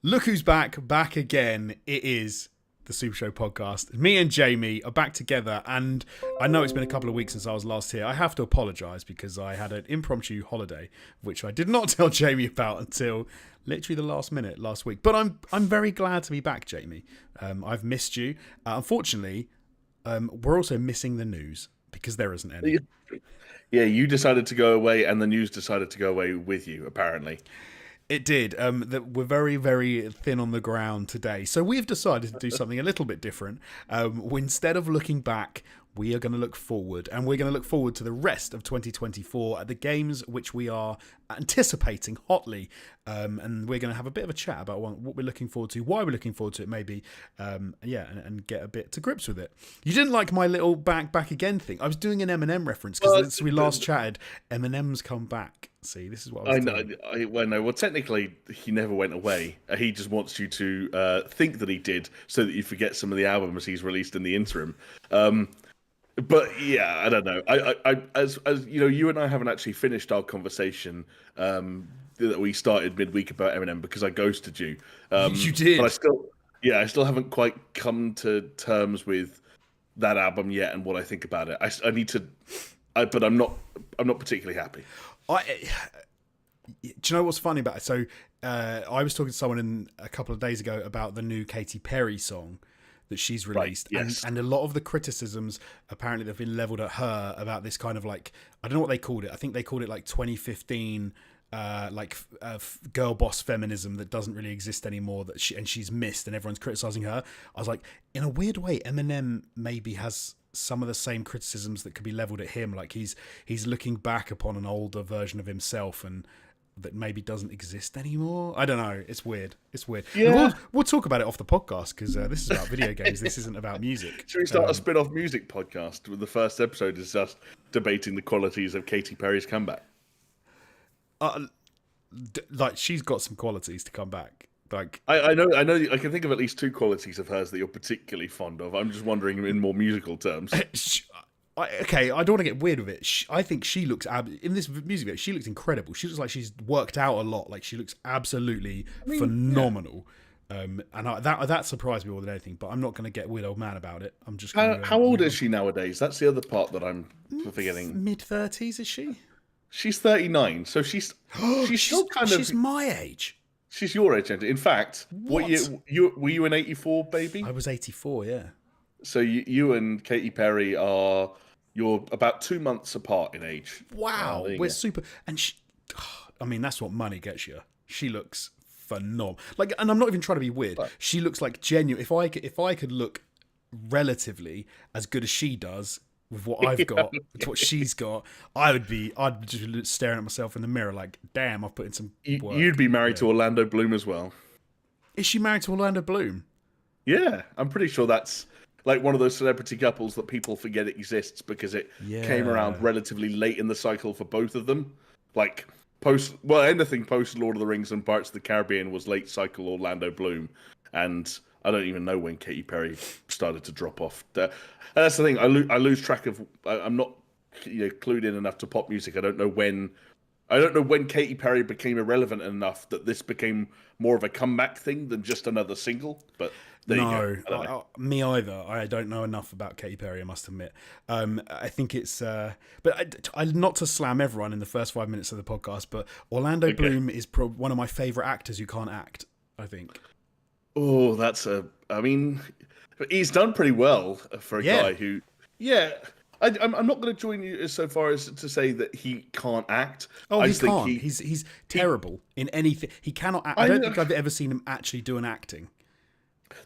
Look who's back again. It is the Super Show podcast. Me and Jamie are back together, and I know it's been a couple of weeks since I was last here. I have to apologise because I had an impromptu holiday, which I did not tell Jamie about until literally the last minute last week. But I'm very glad to be back, Jamie. I've missed you. Unfortunately, we're also missing the news because there isn't any. Yeah, you decided to go away, and the news decided to go away with you, apparently. It did. That we're very, very thin on the ground today. So we've decided to do something a little bit different. Instead of looking back, we are going to look forward. And we're going to look forward to the rest of 2024 at the games which we are anticipating hotly. And we're going to have a bit of a chat about what we're looking forward to, why we're looking forward to it maybe. And get a bit to grips with it. You didn't like my little back again thing. I was doing an Eminem reference because since we last chatted, Eminem's come back. See, this is what I was doing. Well, technically, he never went away. He just wants you to think that he did, so that you forget some of the albums he's released in the interim. But yeah, I don't know. As you know, you and I haven't actually finished our conversation that we started midweek about Eminem because I ghosted you. You did, but I still haven't quite come to terms with that album yet and what I think about it. I need to, but I'm not particularly happy. Do you know what's funny about it? So I was talking to someone a couple of days ago about the new Katy Perry song that she's released, right, yes. and a lot of the criticisms apparently have been leveled at her about this kind of like, I don't know what they called it. I think they called it like 2015 girl boss feminism that doesn't really exist anymore, that she's missed and everyone's criticizing her. I was like, in a weird way, Eminem maybe has some of the same criticisms that could be leveled at him. Like he's looking back upon an older version of himself and that maybe doesn't exist anymore. I don't know. It's weird. Yeah. We'll talk about it off the podcast because this is about video games. This isn't about music. Should we start a spin-off music podcast where the first episode is just debating the qualities of Katy Perry's comeback? Like she's got some qualities to come back. Like I know. I can think of at least two qualities of hers that you're particularly fond of. I'm just wondering in more musical terms. Okay, I don't want to get weird with it. I think she looks in this music video. She looks incredible. She looks like she's worked out a lot. Like she looks absolutely phenomenal. Yeah. And that surprised me more than anything. But I'm not going to get weird old man about it. I'm just. How old is she nowadays? That's the other part that I'm forgetting. Mid-30s is she? She's 39, so she's still kind of. She's my age. She's your age, in fact. What year were you in 84, baby? I was 84, yeah. So you and Katy Perry you're about 2 months apart in age. Wow, we're super. And I mean, that's what money gets you. She looks phenomenal. Like, and I'm not even trying to be weird. But she looks like genuine. If I could look relatively as good as she does with what I've got, with what she's got, I'd just be staring at myself in the mirror like, damn, I've put in some work. You'd be married to Orlando Bloom as well. Is she married to Orlando Bloom? Yeah, I'm pretty sure that's like one of those celebrity couples that people forget it exists because it came around relatively late in the cycle for both of them. Like anything post Lord of the Rings and Pirates of the Caribbean was late cycle Orlando Bloom, and I don't even know when Katy Perry started to drop off. That's the thing. I lose track of. I'm not clued in enough to pop music. I don't know when Katy Perry became irrelevant enough that this became more of a comeback thing than just another single. But there you go. Me either. I don't know enough about Katy Perry, I must admit. I think it's... but not to slam everyone in the first 5 minutes of the podcast, but Orlando Bloom is one of my favourite actors who can't act, I think. Oh, I mean, he's done pretty well for a guy who... Yeah, I'm not going to join you so far as to say that he can't act. Oh, he can't. He's terrible in anything. He cannot act. I don't think I've ever seen him actually do an acting.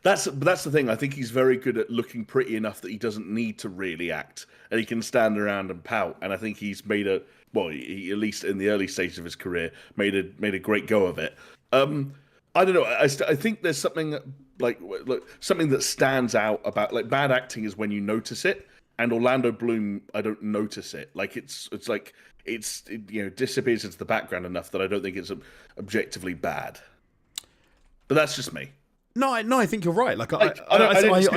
That's the thing. I think he's very good at looking pretty enough that he doesn't need to really act, and he can stand around and pout. And I think he's made he, at least in the early stages of his career, made a great go of it. I don't know. I think there's something something that stands out about bad acting is when you notice it. And Orlando Bloom, I don't notice it. Like it disappears into the background enough that I don't think it's objectively bad. But that's just me. No, I think you're right. Like I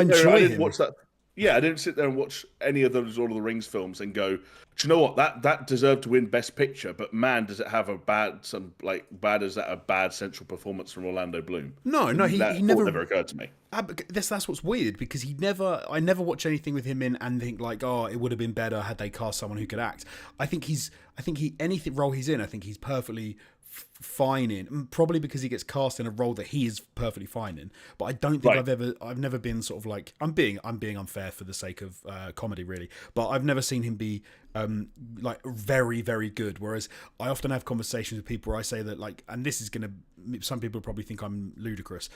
enjoy him. Watch that. Yeah, I didn't sit there and watch any of those Lord of the Rings films and go, do you know what, that deserved to win Best Picture, but man, does it have a bad central performance from Orlando Bloom? No, he That never. thought never occurred to me. That's what's weird, because I never watch anything with him in and think like, oh, it would have been better had they cast someone who could act. I think anything role he's in, I think he's perfectly fine in, probably because he gets cast in a role that he is perfectly fine in. But I don't think I've never been sort of like, I'm being unfair for the sake of comedy, really, but I've never seen him be like very, very good. Whereas I often have conversations with people where I say that, like, and this is some people probably think I'm ludicrous,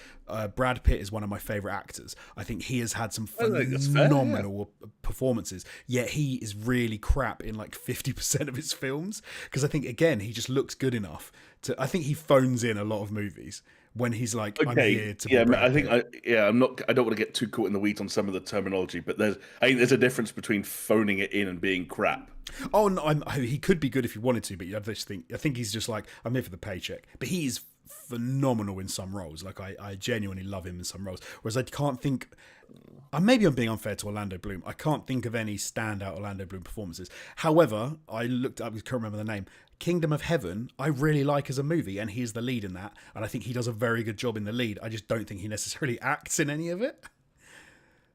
Brad Pitt is one of my favorite actors. I think he has had some phenomenal performances, yet he is really crap in like 50% of his films, because I think, again, he just looks good enough to, I think he phones in a lot of movies when he's like, I'm here to be Brad Pitt. I don't want to get too caught in the weeds on some of the terminology, but I think there's a difference between phoning it in and being crap. Oh no, he could be good if he wanted to, but I think he's just like, I'm here for the paycheck. But he's phenomenal in some roles. Like, I genuinely love him in some roles. Whereas I can't think, maybe I'm being unfair to Orlando Bloom, I can't think of any standout Orlando Bloom performances. However, I can't remember the name, Kingdom of Heaven, I really like as a movie, and he's the lead in that, and I think he does a very good job in the lead. I just don't think he necessarily acts in any of it.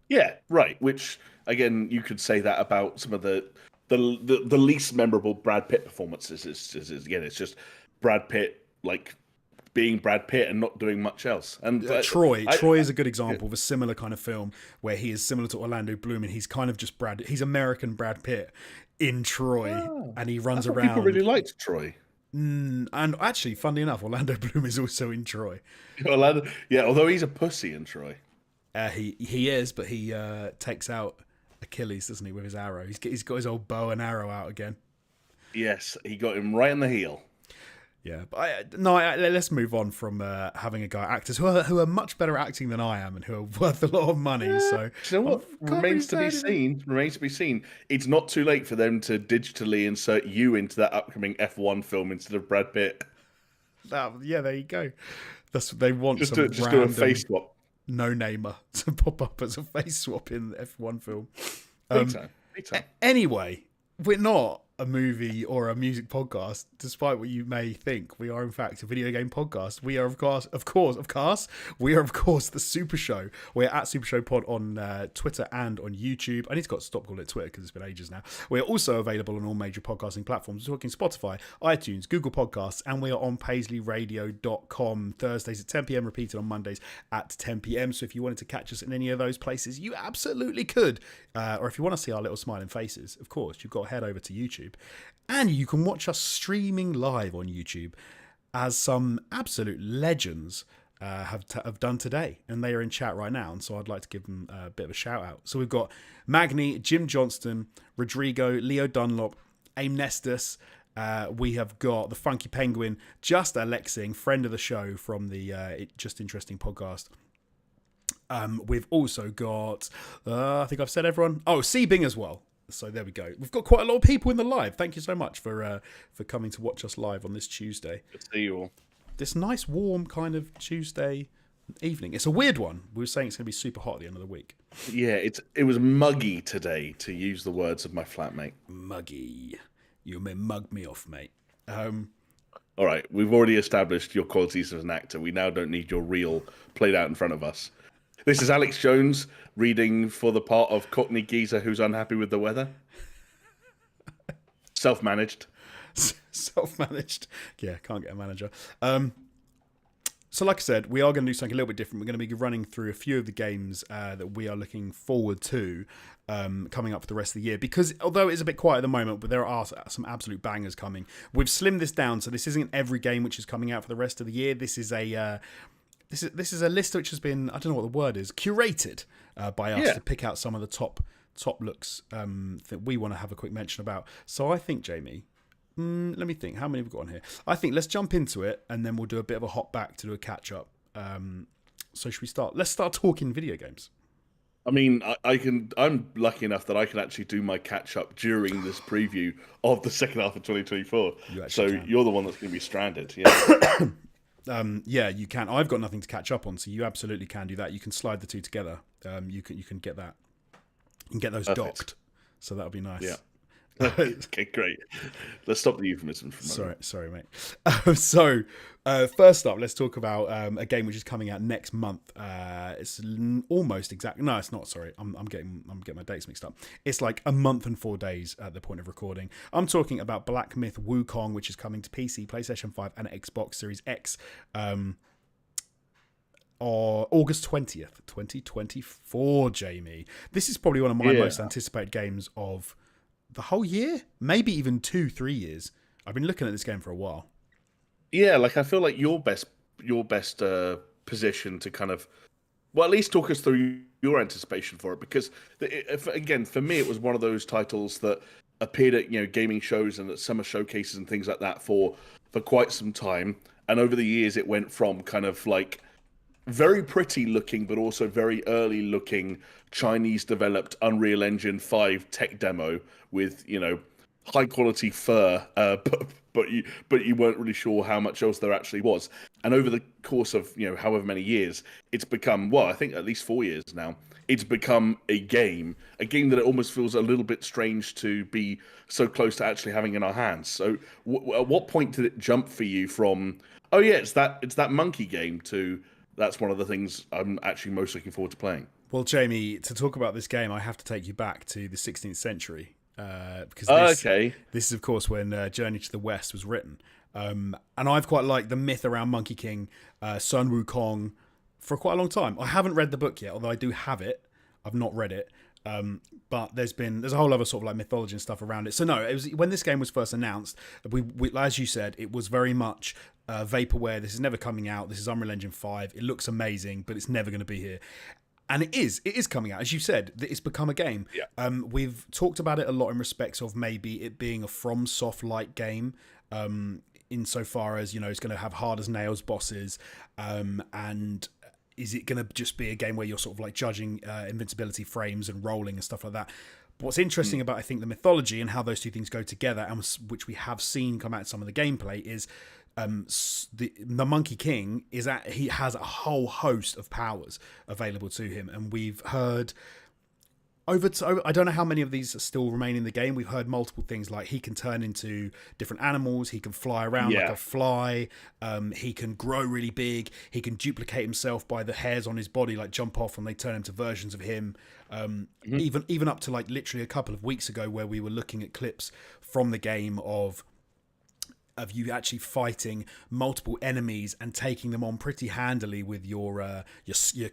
Yeah, right. Which, again, you could say that about some of the least memorable Brad Pitt performances. Again, it's just Brad Pitt, like, being Brad Pitt and not doing much else. And Troy is a good example of a similar kind of film where he is similar to Orlando Bloom, and he's kind of just he's American Brad Pitt in Troy, and he runs around. People really liked Troy. And actually, funnily enough, Orlando Bloom is also in Troy. Although he's a pussy in Troy. He is, but he takes out Achilles, doesn't he, with his arrow? He's got his old bow and arrow out again. Yes, he got him right in the heel. Yeah, but let's move on from having a go at actors who are much better acting than I am and who are worth a lot of money. So you know what remains to be seen. Remains to be seen. It's not too late for them to digitally insert you into that upcoming F1 film instead of Brad Pitt. Yeah, there you go. That's what they want. Just do a face swap. No-namer to pop up as a face swap in the F1 film. Big time. Anyway, we're not a movie or a music podcast, despite what you may think. We are, in fact, a video game podcast. We are, of course, we are, of course, the Super Show. We're at SuperShow Pod on Twitter and on YouTube. I need to stop calling it Twitter because it's been ages now. We're also available on all major podcasting platforms. We're talking Spotify, iTunes, Google Podcasts, and we are on PaisleyRadio.com Thursdays at 10 p.m, repeated on Mondays at 10 p.m. So if you wanted to catch us in any of those places, you absolutely could. Or if you want to see our little smiling faces, of course, you've got to head over to YouTube. And you can watch us streaming live on YouTube, as some absolute legends have done today, and they are in chat right now, and so I'd like to give them a bit of a shout out. So we've got Magni, Jim Johnston, Rodrigo, Leo Dunlop, Aim Nestus. We have got the Funky Penguin, Just Alexing, friend of the show from the Just Interesting podcast. We've also got, I think I've said everyone. Oh, C Bing as well. So there we go. We've got quite a lot of people in the live. Thank you so much for coming to watch us live on this Tuesday. Good to see you all. This nice, warm kind of Tuesday evening. It's a weird one. We were saying it's going to be super hot at the end of the week. Yeah, it was muggy today, to use the words of my flatmate. Muggy. You may mug me off, mate. All right, we've already established your qualities as an actor. We now don't need your reel played out in front of us. This is Alex Jones reading for the part of Cockney geezer who's unhappy with the weather. Self-managed. Self-managed. Yeah, can't get a manager. So like I said, we are going to do something a little bit different. We're going to be running through a few of the games that we are looking forward to coming up for the rest of the year. Because although it's a bit quiet at the moment, but there are some absolute bangers coming. We've slimmed this down, so this isn't every game which is coming out for the rest of the year. This is a... This is a list which has been, I don't know what the word is, curated by us to pick out some of the top looks that we want to have a quick mention about. So I think, Jamie, let me think. How many have we got on here? I think let's jump into it, and then we'll do a bit of a hop back to do a catch up. So should we start? Let's start talking video games. I mean, I'm lucky enough that I can actually do my catch up during this preview of the second half of 2024. You're the one that's going to be stranded. Yeah. Yeah, you can. I've got nothing to catch up on, so you absolutely can do that. You can slide the two together. You can get that and get those Perfect. docked. So that'll be nice. Yeah. Okay, great. Let's stop the euphemism for a moment. Sorry, mate. First up, let's talk about a game which is coming out next month. It's almost exact. No, it's not. Sorry, I'm getting my dates mixed up. It's like a month and 4 days at the point of recording. I'm talking about Black Myth Wukong, which is coming to PC, PlayStation 5, and Xbox Series X. Or August 20th, 2024, Jamie. This is probably one of my most anticipated games of the whole year, maybe even 2-3 years. I've been looking at this game for a while. Yeah, like I feel like your best position to kind of, well, at least talk us through your anticipation for it, because again, for me, it was one of those titles that appeared at gaming shows and at summer showcases and things like that for quite some time, and over the years, it went from kind of like very pretty looking, but also very early looking Chinese developed Unreal Engine 5 tech demo with, high quality fur, but you weren't really sure how much else there actually was. And over the course of, however many years, it's become, well, I think at least 4 years now, it's become a game that it almost feels a little bit strange to be so close to actually having in our hands. So at what point did it jump for you from, oh yeah, it's that monkey game, to that's one of the things I'm actually most looking forward to playing? Well, Jamie, to talk about this game, I have to take you back to the 16th century. Because this is, of course, when Journey to the West was written. And I've quite liked the myth around Monkey King, Sun Wukong, for quite a long time. I haven't read the book yet, although I do have it. I've not read it. But there's a whole other sort of like mythology and stuff around it. So no, it was when this game was first announced, we as you said, it was very much vaporware. This is never coming out. This is Unreal Engine 5. It looks amazing, but it's never going to be here. And it is coming out, as you said. It's become a game. Yeah. We've talked about it a lot in respects of maybe it being a FromSoft-like game, insofar as it's going to have hard as nails bosses, and is it going to just be a game where you're sort of like judging invincibility frames and rolling and stuff like that? But what's interesting about, I think, the mythology and how those two things go together, and which we have seen come out in some of the gameplay, is the Monkey King he has a whole host of powers available to him, and we've heard I don't know how many of these still remain in the game. We've heard multiple things like he can turn into different animals, he can fly around like a fly, he can grow really big, he can duplicate himself by the hairs on his body, like jump off and they turn into versions of him. Even up to like literally a couple of weeks ago, where we were looking at clips from the game of you actually fighting multiple enemies and taking them on pretty handily with your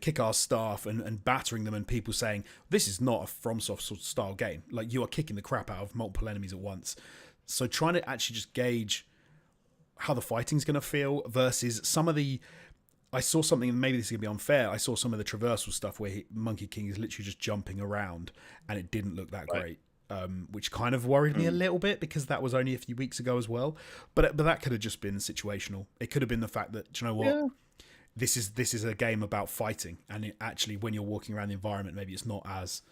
kick-ass staff and battering them, and people saying this is not a FromSoft style game. Like, you are kicking the crap out of multiple enemies at once. So trying to actually just gauge how the fighting's going to feel versus some of the... I saw something, and maybe this is going to be unfair, I saw some of the traversal stuff where Monkey King is literally just jumping around, and it didn't look that great. Which kind of worried me a little bit, because that was only a few weeks ago as well. But that could have just been situational. It could have been the fact that, do you know what? Yeah. This is a game about fighting, and actually, when you're walking around the environment, maybe it's not as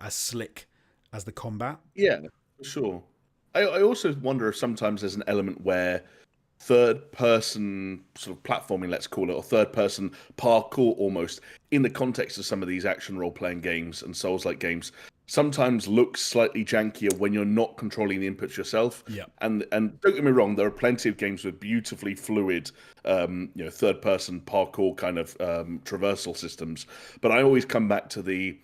slick as the combat. Yeah, for sure. I also wonder if sometimes there's an element where third-person sort of platforming, let's call it, or third-person parkour almost, in the context of some of these action role-playing games and Souls-like games, sometimes looks slightly jankier when you're not controlling the inputs yourself. Yeah. And don't get me wrong, there are plenty of games with beautifully fluid, third-person parkour kind of traversal systems. But I always come back to the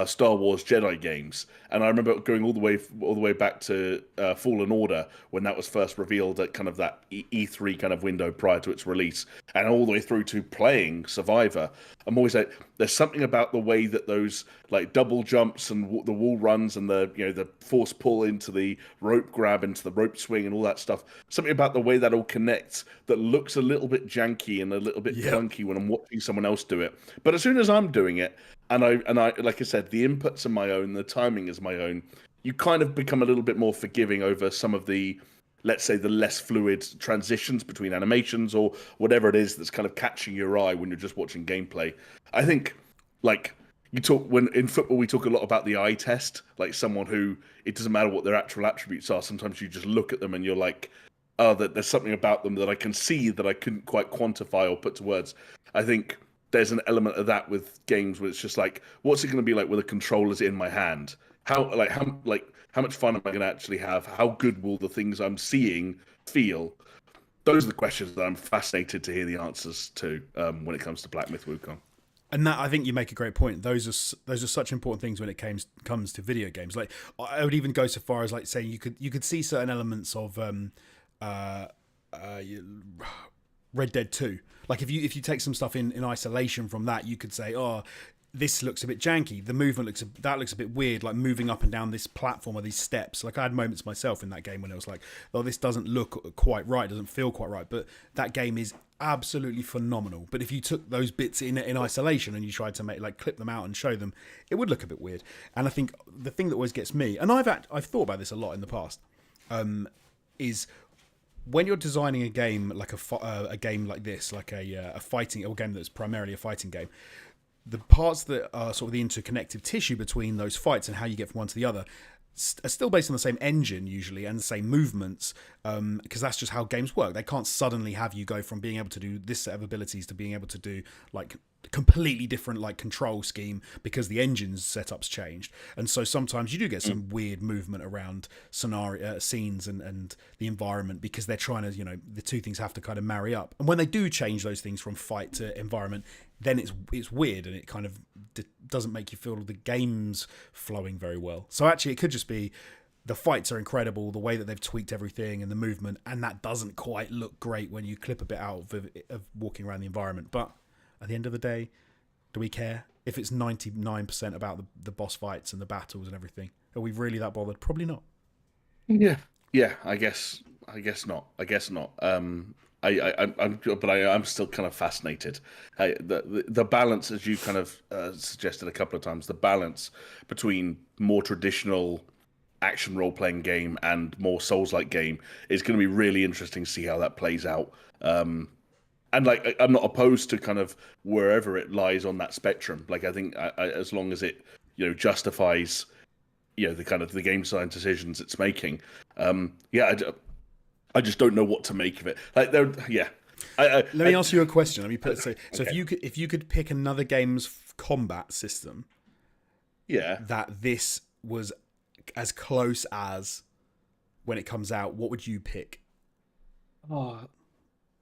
Star Wars Jedi games, and I remember going all the way back to Fallen Order when that was first revealed at kind of that E3 kind of window prior to its release, and all the way through to playing Survivor. I'm always like, there's something about the way that those like double jumps and the wall runs and the force pull into the rope grab into the rope swing and all that stuff. Something about the way that all connects that looks a little bit janky and a little bit clunky when I'm watching someone else do it. But as soon as I'm doing it, and I like I said, the inputs are my own, the timing is my own, you kind of become a little bit more forgiving over some of the, let's say, the less fluid transitions between animations or whatever it is that's kind of catching your eye when you're just watching gameplay. I think, like, when in football we talk a lot about the eye test, like someone who, it doesn't matter what their actual attributes are, sometimes you just look at them and you're like, oh, that there's something about them that I can see that I couldn't quite quantify or put to words. I think there's an element of that with games where it's just like, what's it going to be like with a controller's in my hand? How much fun am I going to actually have? How good will the things I'm seeing feel? Those are the questions that I'm fascinated to hear the answers to when it comes to Black Myth Wukong. And that, I think you make a great point. Those are such important things when it comes to video games. Like, I would even go so far as like saying you could see certain elements of Red Dead 2. Like if you take some stuff in isolation from that, you could say, oh, this looks a bit janky. The movement looks a bit weird, like moving up and down this platform or these steps. Like I had moments myself in that game when it was like, oh, this doesn't look quite right, doesn't feel quite right. But that game is absolutely phenomenal. But if you took those bits in isolation and you tried to clip them out and show them, it would look a bit weird. And I think the thing that always gets me, and I've thought about this a lot in the past, is when you're designing a game like a game like this, like a fighting or game that's primarily a fighting game, the parts that are sort of the interconnective tissue between those fights and how you get from one to the other are still based on the same engine usually and the same movements, because that's just how games work. They can't suddenly have you go from being able to do this set of abilities to being able to do like completely different like control scheme because the engine's setup's changed. And so sometimes you do get some weird movement around scenes and the environment because they're trying to, the two things have to kind of marry up. And when they do change those things from fight to environment, then it's weird and it kind of doesn't make you feel the game's flowing very well. So actually it could just be the fights are incredible, the way that they've tweaked everything and the movement, and that doesn't quite look great when you clip a bit out of walking around the environment. But at the end of the day, do we care if it's 99% about the boss fights and the battles and everything? Are we really that bothered? Probably not. Yeah, I guess not. I'm still kind of fascinated. The balance, as you kind of suggested a couple of times, the balance between more traditional action role-playing game and more Souls-like game is going to be really interesting to see how that plays out. And like, I'm not opposed to kind of wherever it lies on that spectrum. Like, I think as long as it, justifies, the kind of the game design decisions it's making. I just don't know what to make of it. Like, Let me ask you a question. Let me put so okay. if you could pick another game's combat system, that this was as close as when it comes out, what would you pick?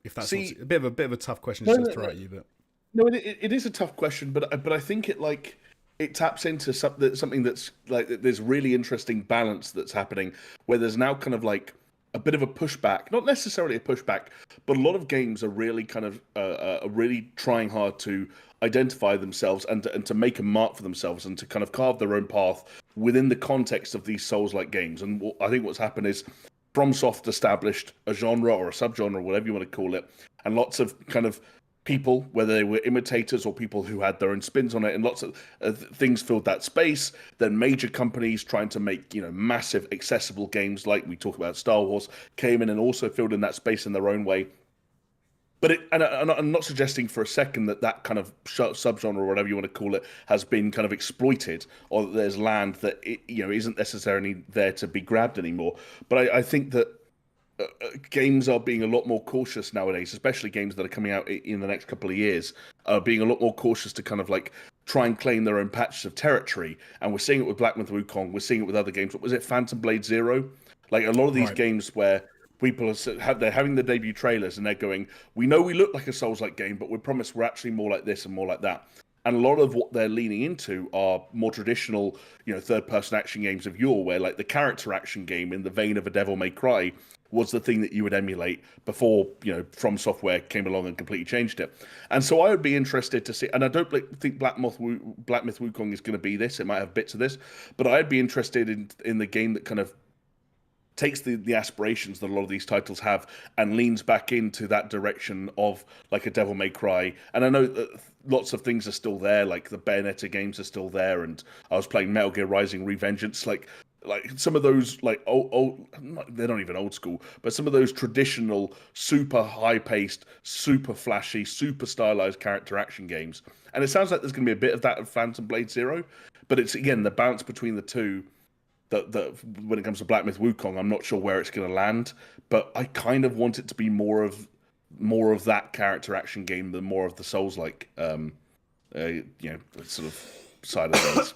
If that's a bit of a tough question to throw at you, but no, it is a tough question, but I think it taps into something that's like there's really interesting balance that's happening where there's now kind of like a bit of a pushback, not necessarily a pushback, but a lot of games are really kind of are really trying hard to identify themselves and to make a mark for themselves and to kind of carve their own path within the context of these Souls-like games. And I think what's happened is FromSoft established a genre or a subgenre, whatever you want to call it, and lots of kind of people, whether they were imitators or people who had their own spins on it, and lots of things filled that space. Then major companies trying to make massive accessible games, like we talk about Star Wars, came in and also filled in that space in their own way. But I'm not suggesting for a second that kind of subgenre or whatever you want to call it has been kind of exploited, or that there's land that isn't necessarily there to be grabbed anymore. But I think that games are being a lot more cautious nowadays, especially games that are coming out in the next couple of years, are being a lot more cautious to kind of like try and claim their own patches of territory. And we're seeing it with Black Myth Wukong. We're seeing it with other games. What was it, Phantom Blade Zero? Like a lot of these games where people they're having the debut trailers and they're going, we know we look like a Souls-like game, but we promise we're actually more like this and more like that. And a lot of what they're leaning into are more traditional, third-person action games of yore, where like the character action game in the vein of a Devil May Cry was the thing that you would emulate before, From Software came along and completely changed it. And so I would be interested to see, and I don't think Black Myth Wukong is going to be this. It might have bits of this, but I'd be interested in the game that kind of takes the aspirations that a lot of these titles have and leans back into that direction of like a Devil May Cry. And I know that lots of things are still there, like the Bayonetta games are still there, and I was playing Metal Gear Rising Revengeance, like some of those like old they're not even old school, but some of those traditional super high-paced, super flashy, super stylized character action games. And it sounds like there's going to be a bit of that of Phantom Blade Zero, but it's again the balance between the two. That when it comes to Black Myth Wukong, I'm not sure where it's going to land, but I kind of want it to be more of more of that character action game than more of the Souls-like, sort of side of things.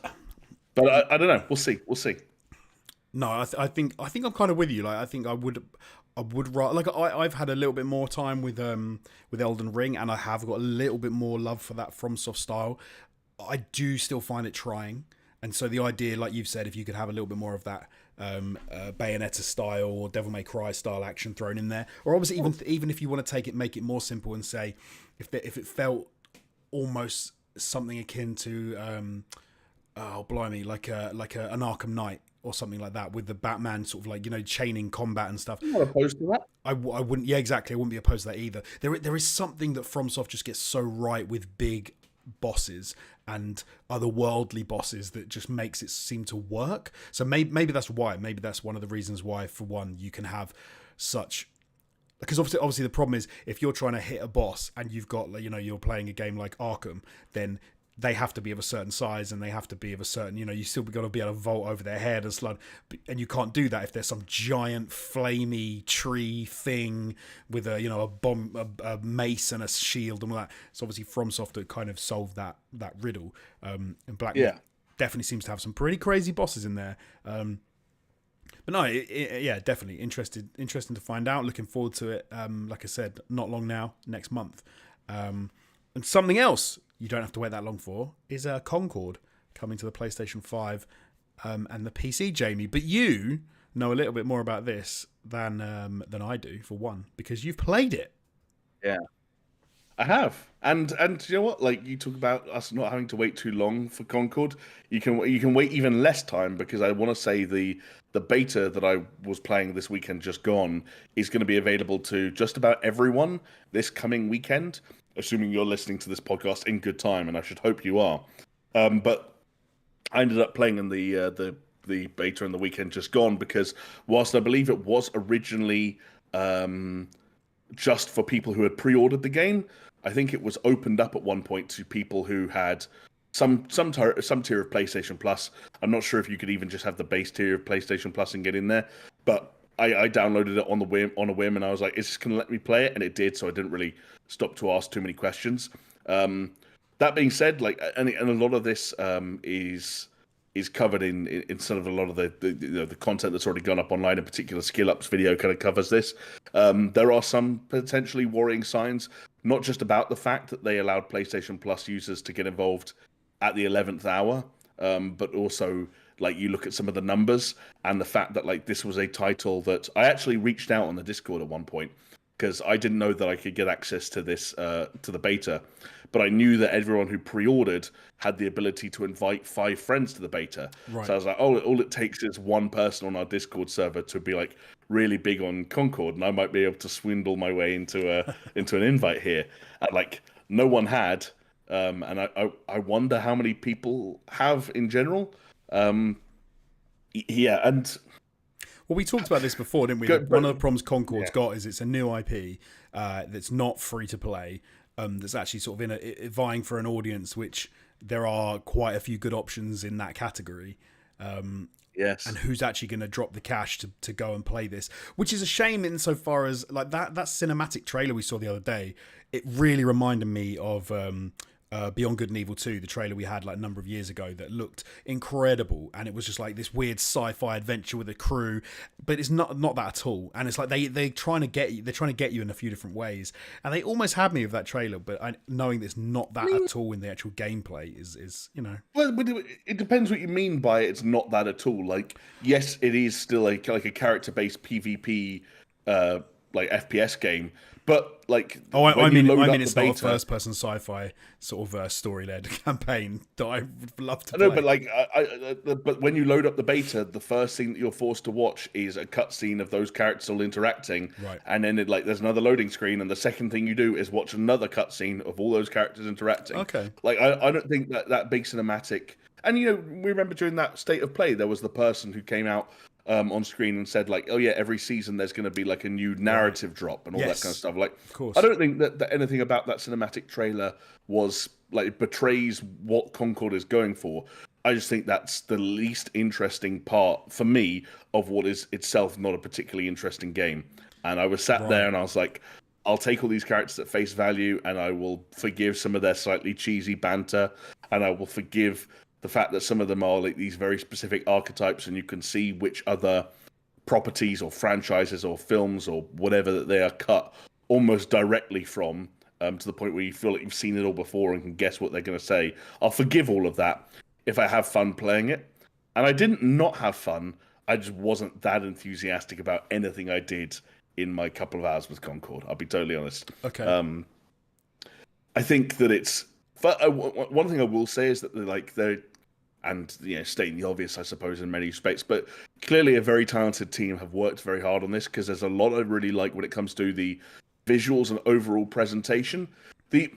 But I don't know. We'll see. We'll see. No, I think I'm kind of with you. Like, I think I would like I've had a little bit more time with Elden Ring, and I have got a little bit more love for that FromSoft style. I do still find it trying, and so the idea, like you've said, if you could have a little bit more of that Bayonetta style or Devil May Cry style action thrown in there, or obviously even if you want to make it more simple and say if it felt almost something akin to oh blimey, like an Arkham Knight or something like that, with the Batman sort of like, chaining combat and stuff. I'm not opposed to that. I wouldn't. Yeah, exactly. I wouldn't be opposed to that either. There is something that FromSoft just gets so right with big bosses and otherworldly bosses that just makes it seem to work. So maybe that's why. Maybe that's one of the reasons why, for one, you can have such. Because obviously the problem is, if you're trying to hit a boss and you've got, you're playing a game like Arkham, then they have to be of a certain size and they have to be of a certain, you still got to be able to vault over their head and slug, and you can't do that if there's some giant flamey tree thing with a bomb, a mace and a shield and all that. So obviously FromSoft that kind of solved that riddle. And Black definitely seems to have some pretty crazy bosses in there. But no, definitely interesting to find out. Looking forward to it. Like I said, not long now, next month. And something else you don't have to wait that long for is Concord coming to the PlayStation 5 and the PC, Jamie. But you know a little bit more about this than I do, for one, because you've played it. Yeah, I have. And you know what? Like, you talk about us not having to wait too long for Concord. You can wait even less time, because I want to say the beta that I was playing this weekend just gone is going to be available to just about everyone this coming weekend, assuming you're listening to this podcast in good time, and I should hope you are. But I ended up playing in the beta in the weekend just gone, because whilst I believe it was originally just for people who had pre-ordered the game, I think it was opened up at one point to people who had some tier of PlayStation Plus. I'm not sure if you could even just have the base tier of PlayStation Plus and get in there, but I downloaded it on a whim, and I was like, "Is this going to let me play it?" And it did, so I didn't really stop to ask too many questions. That being said, like, and a lot of this is covered in sort of a lot of the content that's already gone up online. In particular, Skill Up's video kind of covers this. There are some potentially worrying signs, not just about the fact that they allowed PlayStation Plus users to get involved at the 11th hour, but also, like, you look at some of the numbers and the fact that, like, this was a title that I actually reached out on the Discord at one point, because I didn't know that I could get access to this, to the beta, but I knew that everyone who pre-ordered had the ability to invite 5 friends to the beta. Right. So I was like, oh, all it takes is one person on our Discord server to be, like, really big on Concord, and I might be able to swindle my way into an invite here. And, like, no one had, and I wonder how many people have in general. Yeah, and well, we talked about this before, didn't we? One of the problems Concord's got is it's a new IP that's not free to play. That's actually sort of vying for an audience, which there are quite a few good options in that category. Yes. And who's actually going to drop the cash to go and play this? Which is a shame insofar as, like, that cinematic trailer we saw the other day, it really reminded me of Beyond Good and Evil 2, the trailer we had like a number of years ago that looked incredible, and it was just like this weird sci-fi adventure with a crew, but it's not that at all. And it's like they're trying to get you in a few different ways, and they almost had me with that trailer, but knowing that it's not that at all in the actual gameplay is well, it depends what you mean by it's not that at all. Like, yes, it is still like a character-based PvP like FPS game. But, like, I mean, it's not a first-person sci-fi sort of story-led campaign that I would love to play. No, but, like, but when you load up the beta, the first thing that you're forced to watch is a cutscene of those characters all interacting, right? And then there's another loading screen, and the second thing you do is watch another cutscene of all those characters interacting. Okay. Like, I don't think that big cinematic. And, we remember during that state of play, there was the person who came out on screen and said, like, oh yeah, every season there's going to be like a new narrative drop and all that kind of stuff. Like, of course. I don't think that anything about that cinematic trailer was like betrays what Concord is going for. I just think that's the least interesting part for me of what is itself not a particularly interesting game. And I was sat there and I was like, I'll take all these characters at face value, and I will forgive some of their slightly cheesy banter, and I will forgive the fact that some of them are like these very specific archetypes, and you can see which other properties or franchises or films or whatever that they are cut almost directly from, to the point where you feel like you've seen it all before and can guess what they're going to say. I'll forgive all of that if I have fun playing it. And I didn't not have fun. I just wasn't that enthusiastic about anything I did in my couple of hours with Concord. I'll be totally honest. Okay. I think that it's... one thing I will say is that they're and stating the obvious, I suppose, in many respects, but clearly a very talented team have worked very hard on this, because there's a lot I really like when it comes to the visuals and overall presentation. The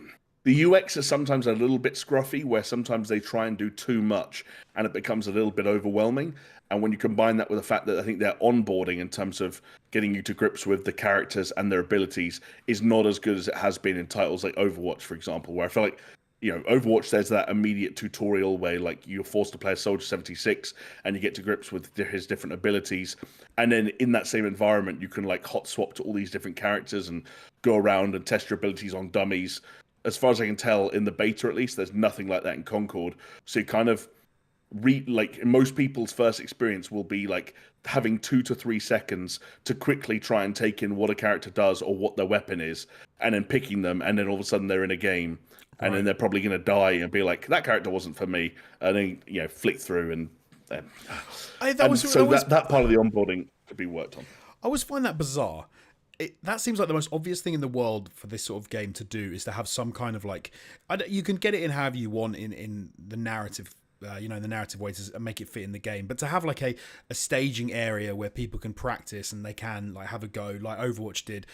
UX is sometimes a little bit scruffy, where sometimes they try and do too much and it becomes a little bit overwhelming. And when you combine that with the fact that I think their onboarding in terms of getting you to grips with the characters and their abilities is not as good as it has been in titles like Overwatch, for example, where I feel like Overwatch, there's that immediate tutorial where like you're forced to play a Soldier 76 and you get to grips with his different abilities. And then in that same environment, you can like hot swap to all these different characters and go around and test your abilities on dummies. As far as I can tell, in the beta at least, there's nothing like that in Concord. So you kind of most people's first experience will be like having 2 to 3 seconds to quickly try and take in what a character does or what their weapon is, and then picking them, and then all of a sudden they're in a game. And then they're probably going to die and be like, that character wasn't for me. And then, flick through and that part of the onboarding could be worked on. I always find that bizarre. That seems like the most obvious thing in the world for this sort of game to do, is to have some kind of like... you can get it in however you want in the narrative, the narrative way to make it fit in the game. But to have like a staging area where people can practice and they can like have a go, like Overwatch did...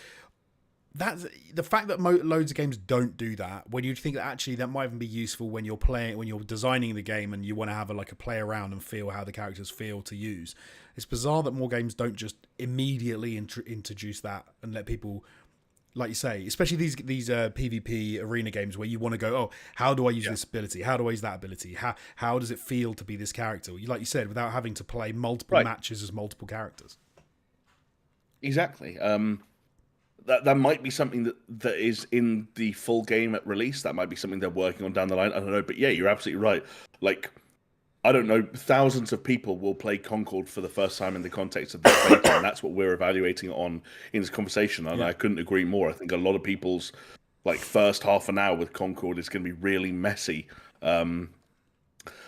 That's the fact that loads of games don't do that. When you think that actually that might even be useful when you're designing the game and you want to have a play around and feel how the characters feel to use. It's bizarre that more games don't just immediately introduce that and let people, like you say, especially these PvP arena games where you want to go, oh, how do I use this ability? How do I use that ability? How does it feel to be this character? Like you said, without having to play multiple matches as multiple characters. Exactly. That might be something that is in the full game at release. That might be something they're working on down the line. I don't know. But yeah, you're absolutely right. Like, I don't know, thousands of people will play Concord for the first time in the context of this beta, and that's what we're evaluating on in this conversation. And I couldn't agree more. I think a lot of people's first half an hour with Concord is going to be really messy.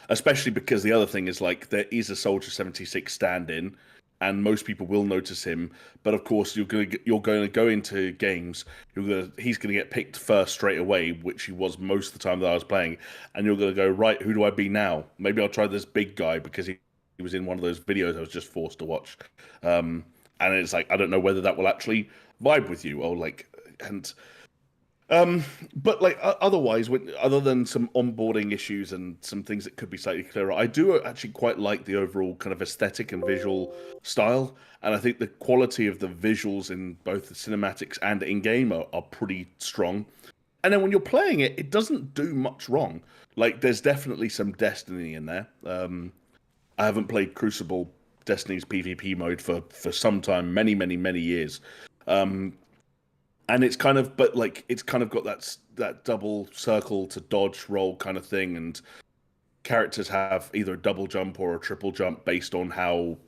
Especially because the other thing is there is a Soldier 76 stand-in, and most people will notice him. But of course, you're going to go into games. He's going to get picked first straight away, which he was most of the time that I was playing. And you're going to go, right, who do I be now? Maybe I'll try this big guy because he was in one of those videos I was just forced to watch. And it's I don't know whether that will actually vibe with you or but otherwise, other than some onboarding issues and some things that could be slightly clearer, I do actually quite like the overall kind of aesthetic and visual style. And I think the quality of the visuals in both the cinematics and in-game are pretty strong. And then when you're playing it, it doesn't do much wrong. There's definitely some Destiny in there. I haven't played Crucible, Destiny's PvP mode for some time, many, many, many years. And it's kind of, it's kind of got that double circle to dodge roll kind of thing, and characters have either a double jump or a triple jump based on how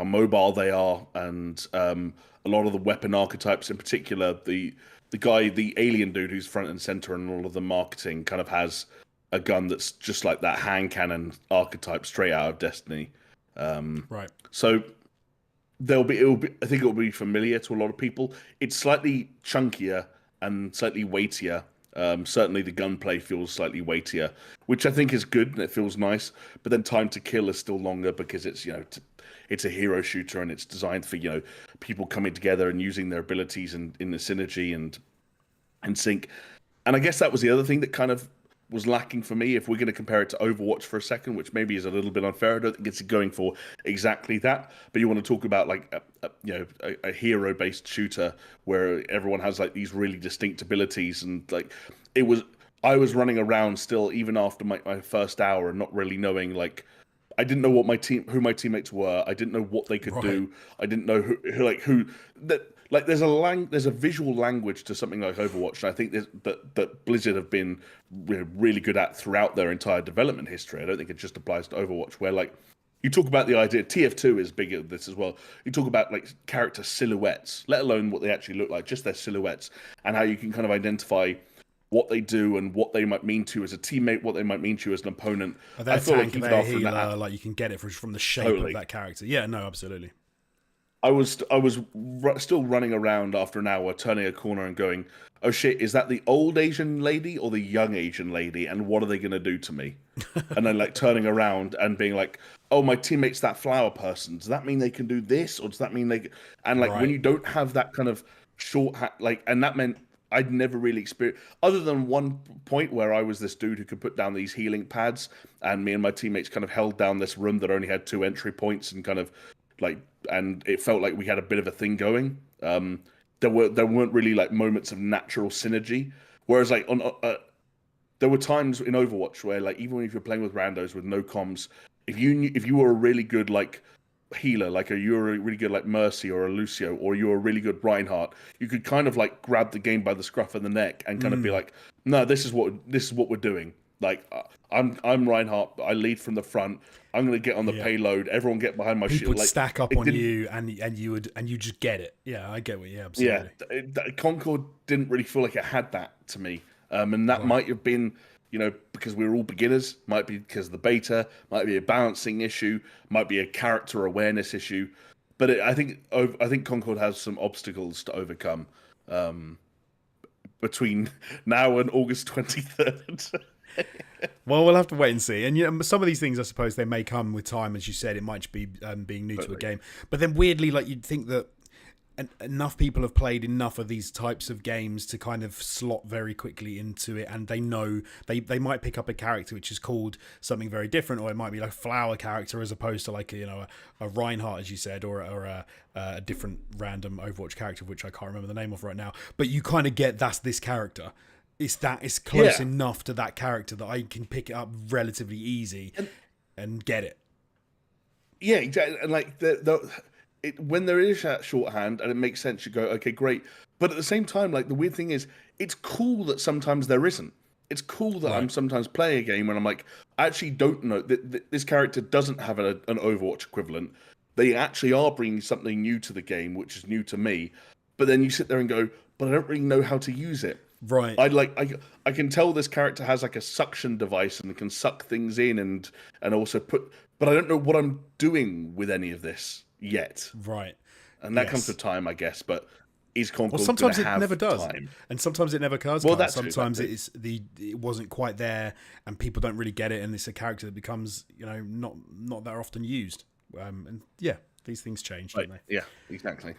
mobile they are, and a lot of the weapon archetypes, in particular, the alien dude who's front and center in all of the marketing, kind of has a gun that's just like that hand cannon archetype straight out of Destiny. Right. So. I think it will be familiar to a lot of people. It's slightly chunkier and slightly weightier. Certainly the gunplay feels slightly weightier, which I think is good and it feels nice. But then time to kill is still longer because it's it's a hero shooter and it's designed for people coming together and using their abilities and in the synergy and sync. And I guess that was the other thing that kind of was lacking for me. If we're going to compare it to Overwatch for a second, which maybe is a little bit unfair, I don't think it's going for exactly that. But you want to talk about a hero-based shooter where everyone has these really distinct abilities, and I was running around still even after my first hour and not really knowing I didn't know who my teammates were. I didn't know what they could do. I didn't know who like there's a visual language to something like Overwatch, and I think that Blizzard have been really good at throughout their entire development history. I don't think it just applies to Overwatch, where like you talk about the idea. TF2 is big at this as well. You talk about like character silhouettes, let alone what they actually look like, just their silhouettes, and how you can kind of identify what they do and what they might mean to you as a teammate, what they might mean to you as an opponent. Are they I a feel tank? like Are even they a after healer? that, Like you can get it from the shape totally. of that character. Yeah, no, absolutely. I was still running around after an hour, turning a corner and going, "Oh shit, is that the old Asian lady or the young Asian lady? And what are they going to do to me?" And then like turning around and being like, "Oh, my teammate's that flower person. Does that mean they can do this, or does that mean they?" And like when Right. you don't have that kind of like, and that meant I'd never really experienced, other than one point where I was this dude who could put down these healing pads, and me and my teammates kind of held down this room that only had 2 entry points, and kind of like, and it felt like we had a bit of a thing going. There weren't really like moments of natural synergy. Whereas like on there were times in Overwatch where like even if you're playing with randos with no comms, if you were a really good like healer, like you were a really good like Mercy or a Lucio, or you were a really good Reinhardt, you could kind of like grab the game by the scruff of the neck and kind of be like, no, this is what we're doing. Like I'm Reinhardt, I lead from the front. I'm gonna get on the payload. Everyone get behind my People shield. would Like, stack up on you, and you just get it. Yeah, I get what. Yeah, absolutely. Concord didn't really feel like it had that to me, and that Right. might have been, because we were all beginners. Might be because of the beta. Might be a balancing issue. Might be a character awareness issue. But I think Concord has some obstacles to overcome between now and August 23rd. Well, we'll have to wait and see. And some of these things, I suppose, they may come with time, as you said. It might be being new to a game, but then weirdly, like you'd think that enough people have played enough of these types of games to kind of slot very quickly into it, and they know they might pick up a character which is called something very different, or it might be like a flower character as opposed to like a Reinhardt, as you said, or a different random Overwatch character which I can't remember the name of right now. But you kind of get that's this character. It's close enough to that character that I can pick it up relatively easy and get it. Yeah, exactly. And like when there is that shorthand and it makes sense, you go, okay, great. But at the same time, like the weird thing is, it's cool that sometimes there isn't. It's cool that I'm sometimes playing a game when I'm like, I actually don't know that this character doesn't have an Overwatch equivalent. They actually are bringing something new to the game, which is new to me. But then you sit there and go, but I don't really know how to use it. Right. I can tell this character has like a suction device and can suck things in and also but I don't know what I'm doing with any of this yet. Right. And that comes with time, I guess. But is Concord Well, sometimes it have never does, time? And sometimes it never does. Well, sometimes it wasn't quite there, and people don't really get it, and it's a character that becomes not that often used. And yeah, these things change, don't they? Yeah, exactly.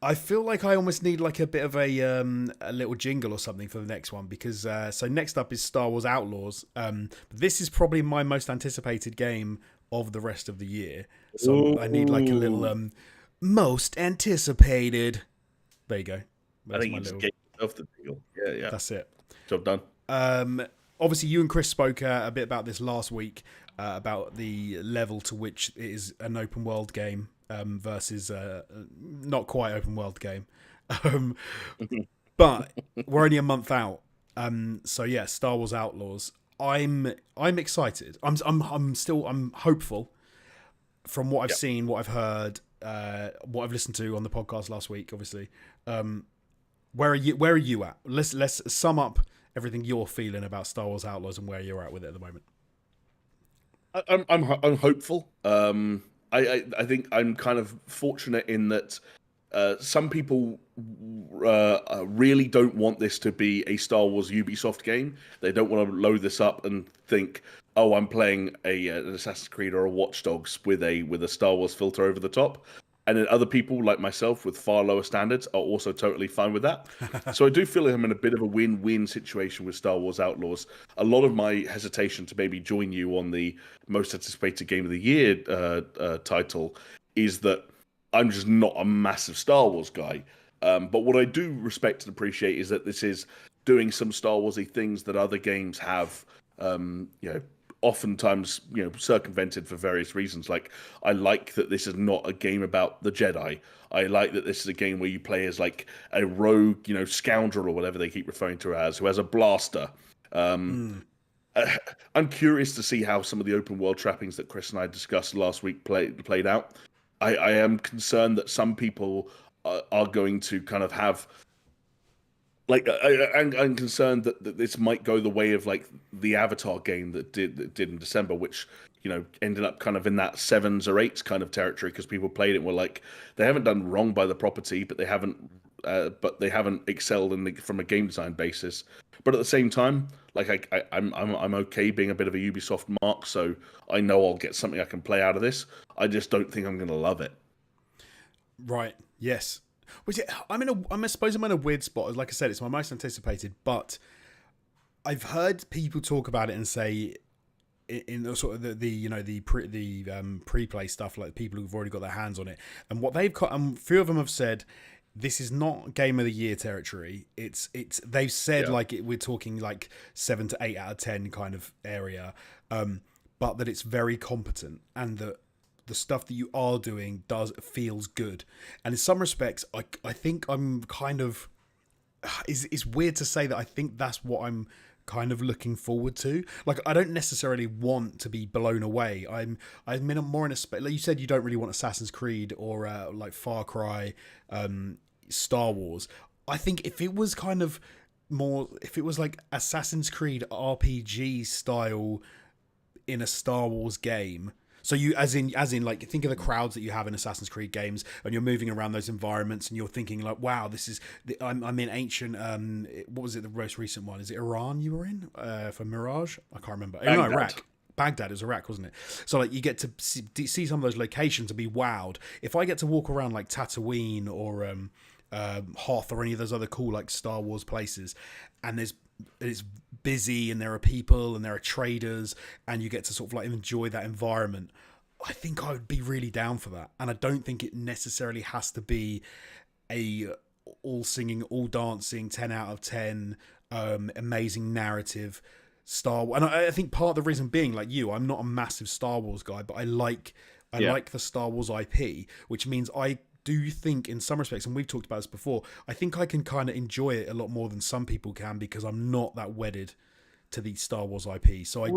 I feel like I almost need like a bit of a little jingle or something for the next one, because so next up is Star Wars Outlaws. This is probably my most anticipated game of the rest of the year. So I need like a little most anticipated. There you go. I think you just gave yourself the jingle. Yeah. That's it. Job done. Obviously, you and Chris spoke a bit about this last week, about the level to which it is an open world game versus not quite open world game. But we're only a month out. So yeah, Star Wars Outlaws. I'm excited. I'm hopeful from what I've seen, what I've heard, what I've listened to on the podcast last week. Obviously, where are you at? Let's sum up everything you're feeling about Star Wars Outlaws and where you're at with it at the moment. I'm hopeful. I think I'm kind of fortunate in that some people really don't want this to be a Star Wars Ubisoft game. They don't want to load this up and think, oh, I'm playing an Assassin's Creed or a Watch Dogs with a Star Wars filter over the top. And then other people like myself with far lower standards are also totally fine with that. So I do feel like I'm in a bit of a win-win situation with Star Wars Outlaws. A lot of my hesitation to maybe join you on the most anticipated game of the year title is that I'm just not a massive Star Wars guy. But what I do respect and appreciate is that this is doing some Star Warsy things that other games have, oftentimes, circumvented for various reasons. Like, I like that this is not a game about the Jedi. I like that this is a game where you play as like a rogue, scoundrel or whatever they keep referring to it as, who has a blaster. I'm curious to see how some of the open world trappings that Chris and I discussed last week played out. I am concerned that some people are going to kind of have like I'm concerned that this might go the way of like the Avatar game that did in December, which ended up kind of in that 7s or 8s kind of territory because people played it and were like, they haven't done wrong by the property, but they haven't excelled from a game design basis. But at the same time, like I'm okay being a bit of a Ubisoft mark, so I know I'll get something I can play out of this. I just don't think I'm going to love it. Right. Yes. Which I suppose I'm in a weird spot. Like I said, it's my most anticipated, but I've heard people talk about it and say in the sort of the pre-play stuff, like people who've already got their hands on it, and what they've got, a few of them have said this is not Game of the Year territory. It's they've said we're talking like 7 to 8 out of 10 kind of area, but that it's very competent and that the stuff that you are doing feels good. And in some respects, I think I'm kind of, it's weird to say that I think that's what I'm kind of looking forward to. Like, I don't necessarily want to be blown away. I'm more in a space, like you said, you don't really want Assassin's Creed or like Far Cry, Star Wars. I think if it was kind of more, if it was like Assassin's Creed RPG style in a Star Wars game. So you, as in, like, think of the crowds that you have in Assassin's Creed games, and you're moving around those environments, and you're thinking like, "Wow, this is I'm in ancient. What was it? The most recent one? Is it Iran you were in for Mirage? I can't remember. No, Iraq. Baghdad is Iraq, wasn't it? So like, you get to see some of those locations and be wowed. If I get to walk around like Tatooine or Hoth or any of those other cool like Star Wars places, and it's busy and there are people and there are traders and you get to sort of like enjoy that environment, I think I would be really down for that. And I don't think it necessarily has to be a all singing, all dancing, 10 out of 10 amazing narrative Star Wars. And I think part of the reason being, like you, I'm not a massive Star Wars guy, but I like the Star Wars IP, which means I do think in some respects, and we've talked about this before, I think I can kind of enjoy it a lot more than some people can because I'm not that wedded to the Star Wars IP. So I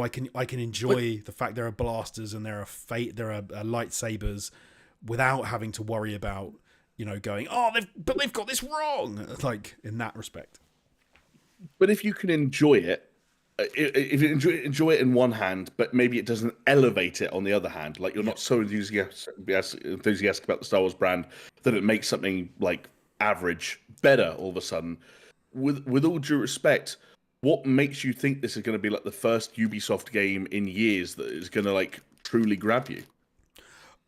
can enjoy the fact there are blasters and there are lightsabers without having to worry about going, they've got this wrong, like in that respect. But if you can enjoy it, if you enjoy it in one hand, but maybe it doesn't elevate it on the other hand, like you're not so enthusiastic about the Star Wars brand that it makes something like average better all of a sudden. With all due respect, what makes you think this is going to be like the first Ubisoft game in years that is going to like truly grab you?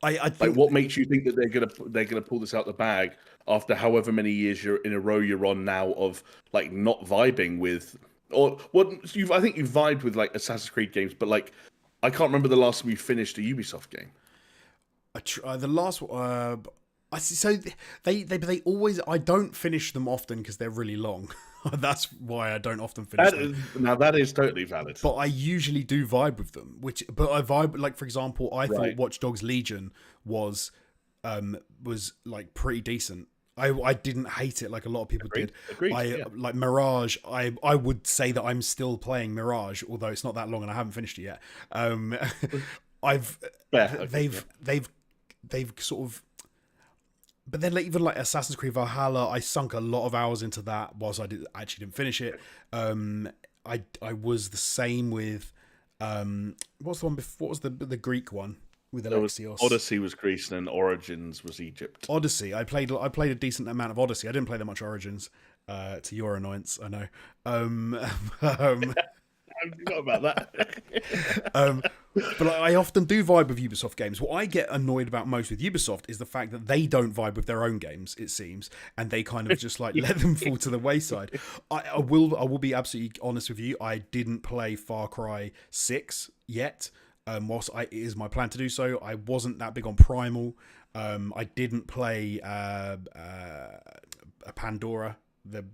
I think, like, what makes you think that they're gonna pull this out the bag after however many years you're on now of like not vibing with, or what I think you vibed with like Assassin's Creed games, but like I can't remember the last time you finished a Ubisoft game. The last so they always, I don't finish them often because they're really long. That's why I don't often finish them. Now that is totally valid. But I usually do vibe with them. But I vibe, like, for example, I thought Watch Dogs Legion was like pretty decent. I didn't hate it like a lot of people did. Agreed. Like Mirage, I would say that I'm still playing Mirage, although it's not that long and I haven't finished it yet. They've sort of. But then, like, even like Assassin's Creed Valhalla, I sunk a lot of hours into that whilst I actually didn't finish it. I was the same with what's the one before? What was the Greek one with Alexios? Odyssey was Greece and Origins was Egypt. Odyssey, I played a decent amount of Odyssey. I didn't play that much Origins, to your annoyance, I know. I forgot about that. But I often do vibe with Ubisoft games. What I get annoyed about most with Ubisoft is the fact that they don't vibe with their own games, it seems, and they kind of just like let them fall to the wayside. I will be absolutely honest with you. I didn't play Far Cry 6 yet. Whilst it is my plan to do so, I wasn't that big on Primal. I didn't play Pandora, the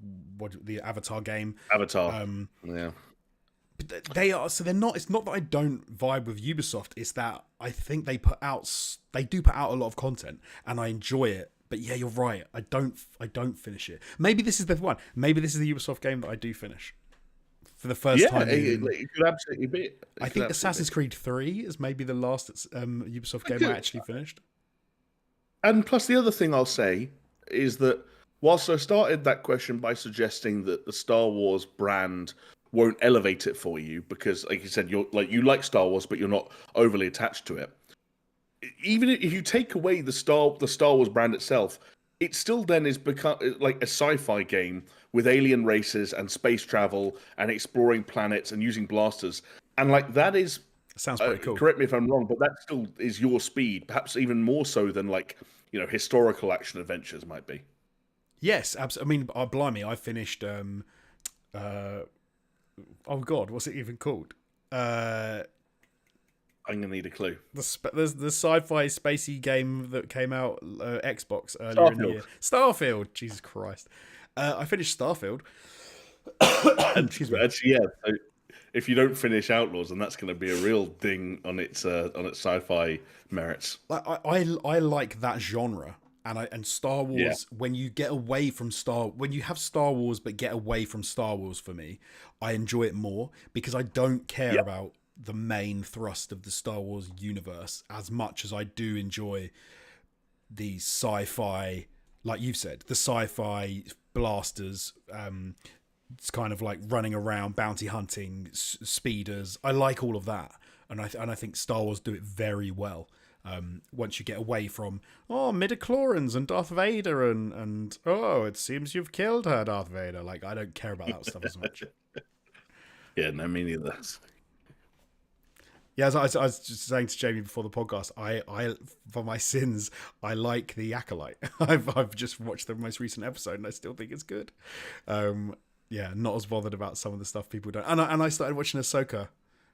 Avatar game. Avatar. Yeah. They are, so they're not. It's not that I don't vibe with Ubisoft. It's that I think they do put out a lot of content, and I enjoy it. But yeah, you're right. I don't finish it. Maybe this is the one. Maybe this is the Ubisoft game that I do finish for the first time. It could absolutely be. I think Assassin's Creed 3 is maybe the last Ubisoft game I actually finished. And plus, the other thing I'll say is that whilst I started that question by suggesting that the Star Wars brand won't elevate it for you because, like you said, you like Star Wars, but you're not overly attached to it. Even if you take away the Star Wars brand itself, it still then is become like a sci-fi game with alien races and space travel and exploring planets and using blasters, and like that is sounds pretty cool. Correct me if I'm wrong, but that still is your speed, perhaps even more so than like historical action adventures might be. Yes, absolutely. I mean, blimey, I finished. Oh God, what's it even called? I'm gonna need a clue. The sci-fi spacey game that came out Xbox earlier in the year. Starfield. Jesus Christ. I finished Starfield. Excuse me. Actually, yeah. So if you don't finish Outlaws, then that's going to be a real ding on its sci-fi merits. I like that genre. And Star Wars, when you get away from when you have Star Wars but get away from Star Wars, for me, I enjoy it more because I don't care about the main thrust of the Star Wars universe as much as I do enjoy the sci-fi, like you've said, the sci-fi blasters. It's kind of like running around, bounty hunting, speeders. I like all of that, and I think Star Wars do it very well. Once you get away from midichlorians and Darth Vader and it seems you've killed her, Darth Vader. Like, I don't care about that stuff as much. Yeah, no, me neither. Yeah, as I was just saying to Jamie before the podcast, I for my sins, I like the Acolyte. I've just watched the most recent episode and I still think it's good. Yeah, not as bothered about some of the stuff people don't. And I started watching Ahsoka,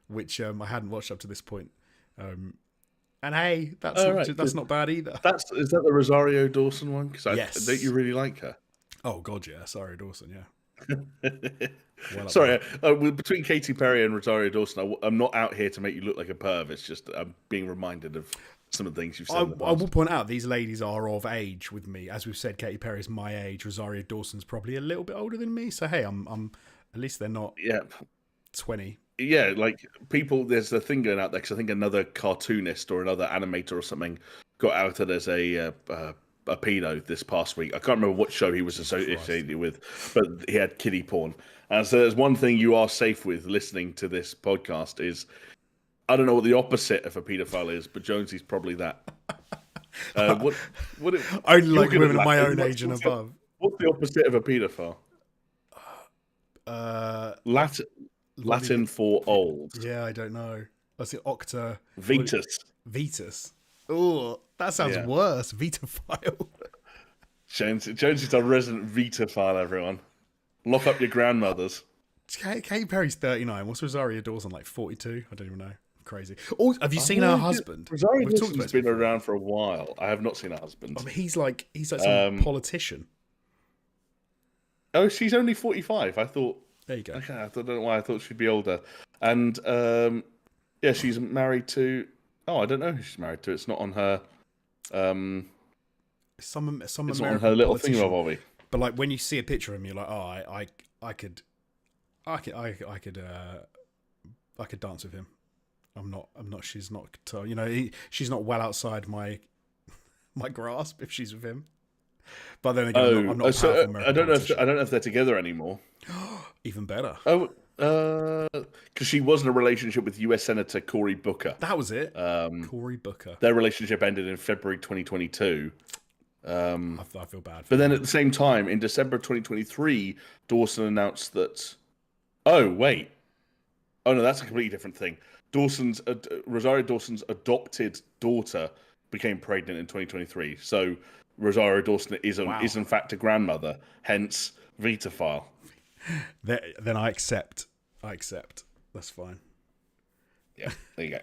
which I hadn't watched up to this point. And hey, that's not bad either. Is that the Rosario Dawson one? Because yes. Don't you really like her? Oh God, yeah, Rosario Dawson, yeah. Well, sorry, between Katy Perry and Rosario Dawson, I'm not out here to make you look like a perv. It's just I'm being reminded of some of the things you've said. I will point out these ladies are of age with me. As we've said, Katy Perry's my age. Rosario Dawson's probably a little bit older than me. So hey, I'm at least they're not 20. Yeah, like people, there's a thing going out there because I think another cartoonist or another animator or something got outed as a pedo this past week. I can't remember what show he was associated with, but he had kiddie porn. And so there's one thing you are safe with listening to this podcast is, I don't know what the opposite of a paedophile is, but Jonesy's probably that. Only like women of my own age and above. What's the opposite of a paedophile? Latin for old. Yeah, I don't know. That's the octa. Vetus. Oh, that sounds worse. Vitophile. Jonesy's a resident Vitophile, everyone. Lock up your grandmothers. Katy Perry's 39. What's Rosario Dawson, like 42? I don't even know. Crazy. Oh, have you seen her husband? Rosario Dawson's been around for a while. I have not seen her husband. I mean, he's like some politician. Oh, she's only 45. I thought. There you go. Okay, I don't know why I thought she'd be older. And she's married to. Oh, I don't know who she's married to. It's not on her. Some it's American not on her little thing, Bobby. But like when you see a picture of him, you're like, I could dance with him. I'm not. She's not. She's not well outside my grasp if she's with him. But then again, I'm not I don't know if they're together anymore. Even better. Oh, because she was in a relationship with U.S. Senator Cory Booker. That was it. Cory Booker. Their relationship ended in February 2022. I feel bad. But then at the same time, in December 2023, Dawson announced that. Oh wait. Oh no, that's a completely different thing. Rosario Dawson's adopted daughter became pregnant in 2023. So Rosario Dawson is in fact a grandmother, hence Vitophile. Then I accept. That's fine. Yeah, there you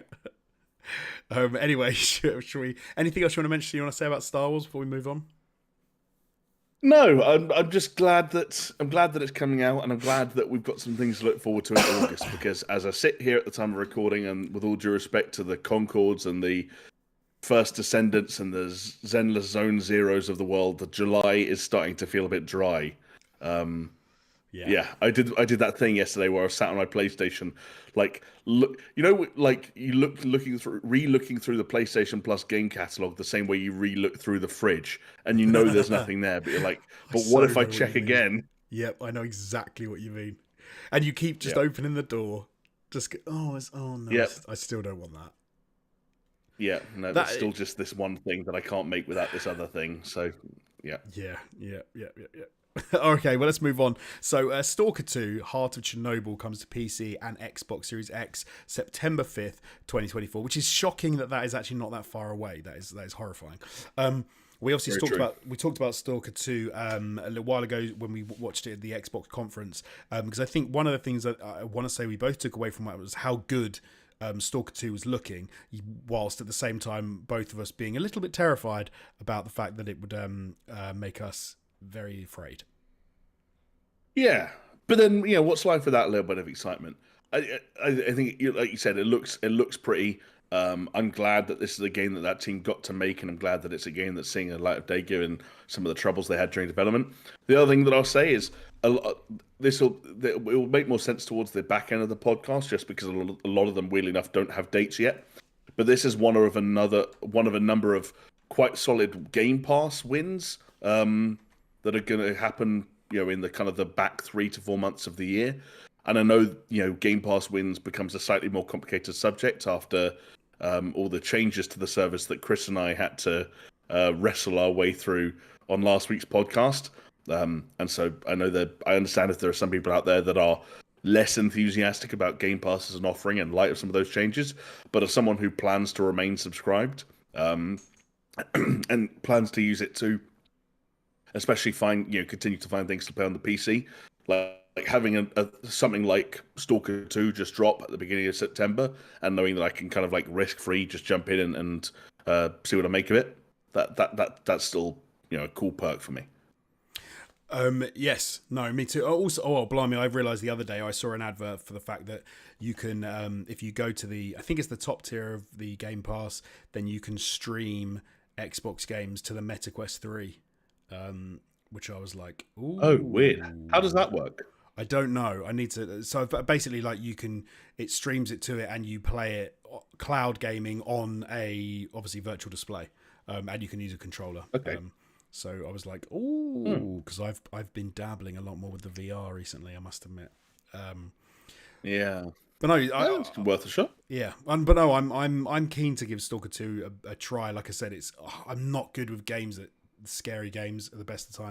go. Anyway, should we? Anything else you want to mention? You want to say about Star Wars before we move on? No, I'm just glad that it's coming out, and I'm glad that we've got some things to look forward to in August. Because as I sit here at the time of recording, and with all due respect to the Concords and the First Descendants and the Zenless Zone Zeros of the world, the July is starting to feel a bit dry. Yeah, I did that thing yesterday where I was sat on my PlayStation, like look, like you looking through re-looking through the PlayStation Plus game catalog the same way you re-look through the fridge, and you know there's nothing there, but you're like, I but what so if I know what check you mean. again? Yep, I know exactly what you mean. And you keep just Yeah, opening the door. Just go, oh no, yeah, I still don't want that. yeah. No, That there's still just this one thing that I can't make without this other thing. So, yeah. yeah. Okay, well, let's move on. So, Stalker 2, Heart of Chernobyl comes to PC and Xbox Series X September 5th, 2024, which is shocking that is actually not that far away. That is horrifying. We obviously talked about Stalker 2 a little while ago when we watched it at the Xbox conference, because I think one of the things that I want to say we both took away from that was how good Stalker 2 was looking, whilst at the same time both of us being a little bit terrified about the fact that it would make us very afraid. Yeah, but then what's life without a little bit of excitement? I think, like you said, it looks pretty. I'm glad that this is a game that team got to make, and I'm glad that it's a game that's seeing a light of day given some of the troubles they had during development. The other thing that I'll say is it will make more sense towards the back end of the podcast, just because a lot of them, weirdly enough, don't have dates yet. But this is one of a number of quite solid Game Pass wins that are going to happen, in the kind of the back 3 to 4 months of the year. And I know, Game Pass wins becomes a slightly more complicated subject after all the changes to the service that Chris and I had to wrestle our way through on last week's podcast. And so I understand if there are some people out there that are less enthusiastic about Game Pass as an offering in light of some of those changes. But as someone who plans to remain subscribed and plans to use it to especially continue to find things to play on the PC, like having something like Stalker 2 just drop at the beginning of September, and knowing that I can kind of like risk-free just jump in and see what I make of it. That's still a cool perk for me. Yes, no, me too. Also, blimey, I realised the other day I saw an advert for the fact that you can, if you go to I think it's the top tier of the Game Pass, then you can stream Xbox games to the MetaQuest 3. Which I was like, ooh. Oh, weird. How does that work? I don't know. I need to. So basically, like it streams it to it, and you play it cloud gaming on a obviously virtual display, and you can use a controller. Okay. So I was like, ooh, because I've been dabbling a lot more with the VR recently, I must admit. Yeah. But no, it's worth a shot. Yeah, but no, I'm keen to give Stalker 2 a try. Like I said, I'm not good with games that. Scary games at the best of the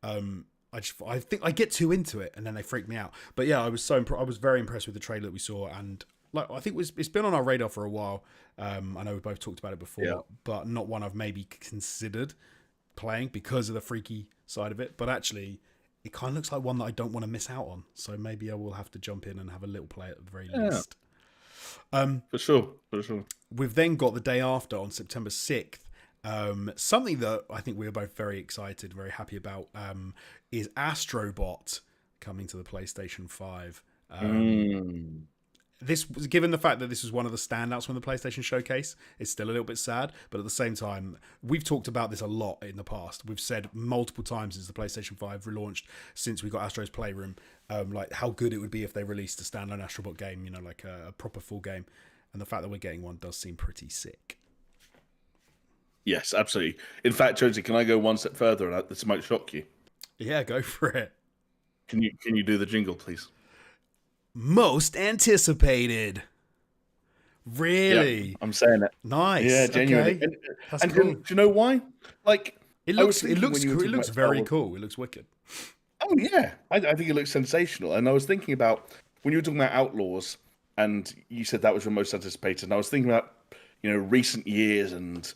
time. I think I get too into it and then they freak me out. But yeah, I was very impressed with the trailer that we saw, and like I think it's been on our radar for a while. I know we both talked about it before, but not one I've maybe considered playing because of the freaky side of it. But actually, it kind of looks like one that I don't want to miss out on. So maybe I will have to jump in and have a little play at the very least. For sure. We've then got the day after on September 6th. Something that I think we are both very excited, very happy about, is Astro Bot coming to the PlayStation 5. This was, given the fact that this was one of the standouts from the PlayStation Showcase, it's still a little bit sad, but at the same time, we've talked about this a lot in the past. We've said multiple times since the PlayStation 5 relaunched, since we got Astro's Playroom, like how good it would be if they released a standalone Astro Bot game, like a proper full game. And the fact that we're getting one does seem pretty sick. Yes, absolutely. In fact, Jonesy, can I go one step further? And this might shock you. Yeah, go for it. Can you do the jingle, please? Most anticipated. Really? Yeah, I'm saying it. Nice. Yeah, genuinely. Okay. And cool. Do you know why? Like it looks very cool. It looks wicked. Oh yeah, I think it looks sensational. And I was thinking about when you were talking about Outlaws, and you said that was your most anticipated. And I was thinking about recent years and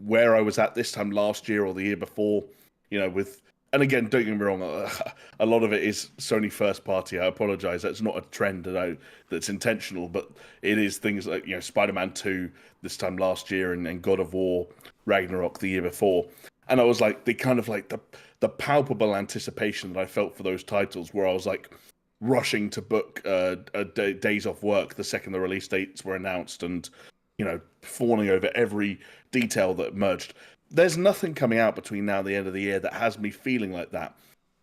where I was at this time last year or the year before, and again, don't get me wrong, a lot of it is Sony first party. I apologize, that's not a trend that's intentional, but it is things like Spider-Man 2 this time last year and God of War Ragnarok the year before. And I was like, the kind of like the palpable anticipation that I felt for those titles, where I was like rushing to book days off work the second the release dates were announced, and fawning over every detail that emerged. There's nothing coming out between now and the end of the year that has me feeling like that.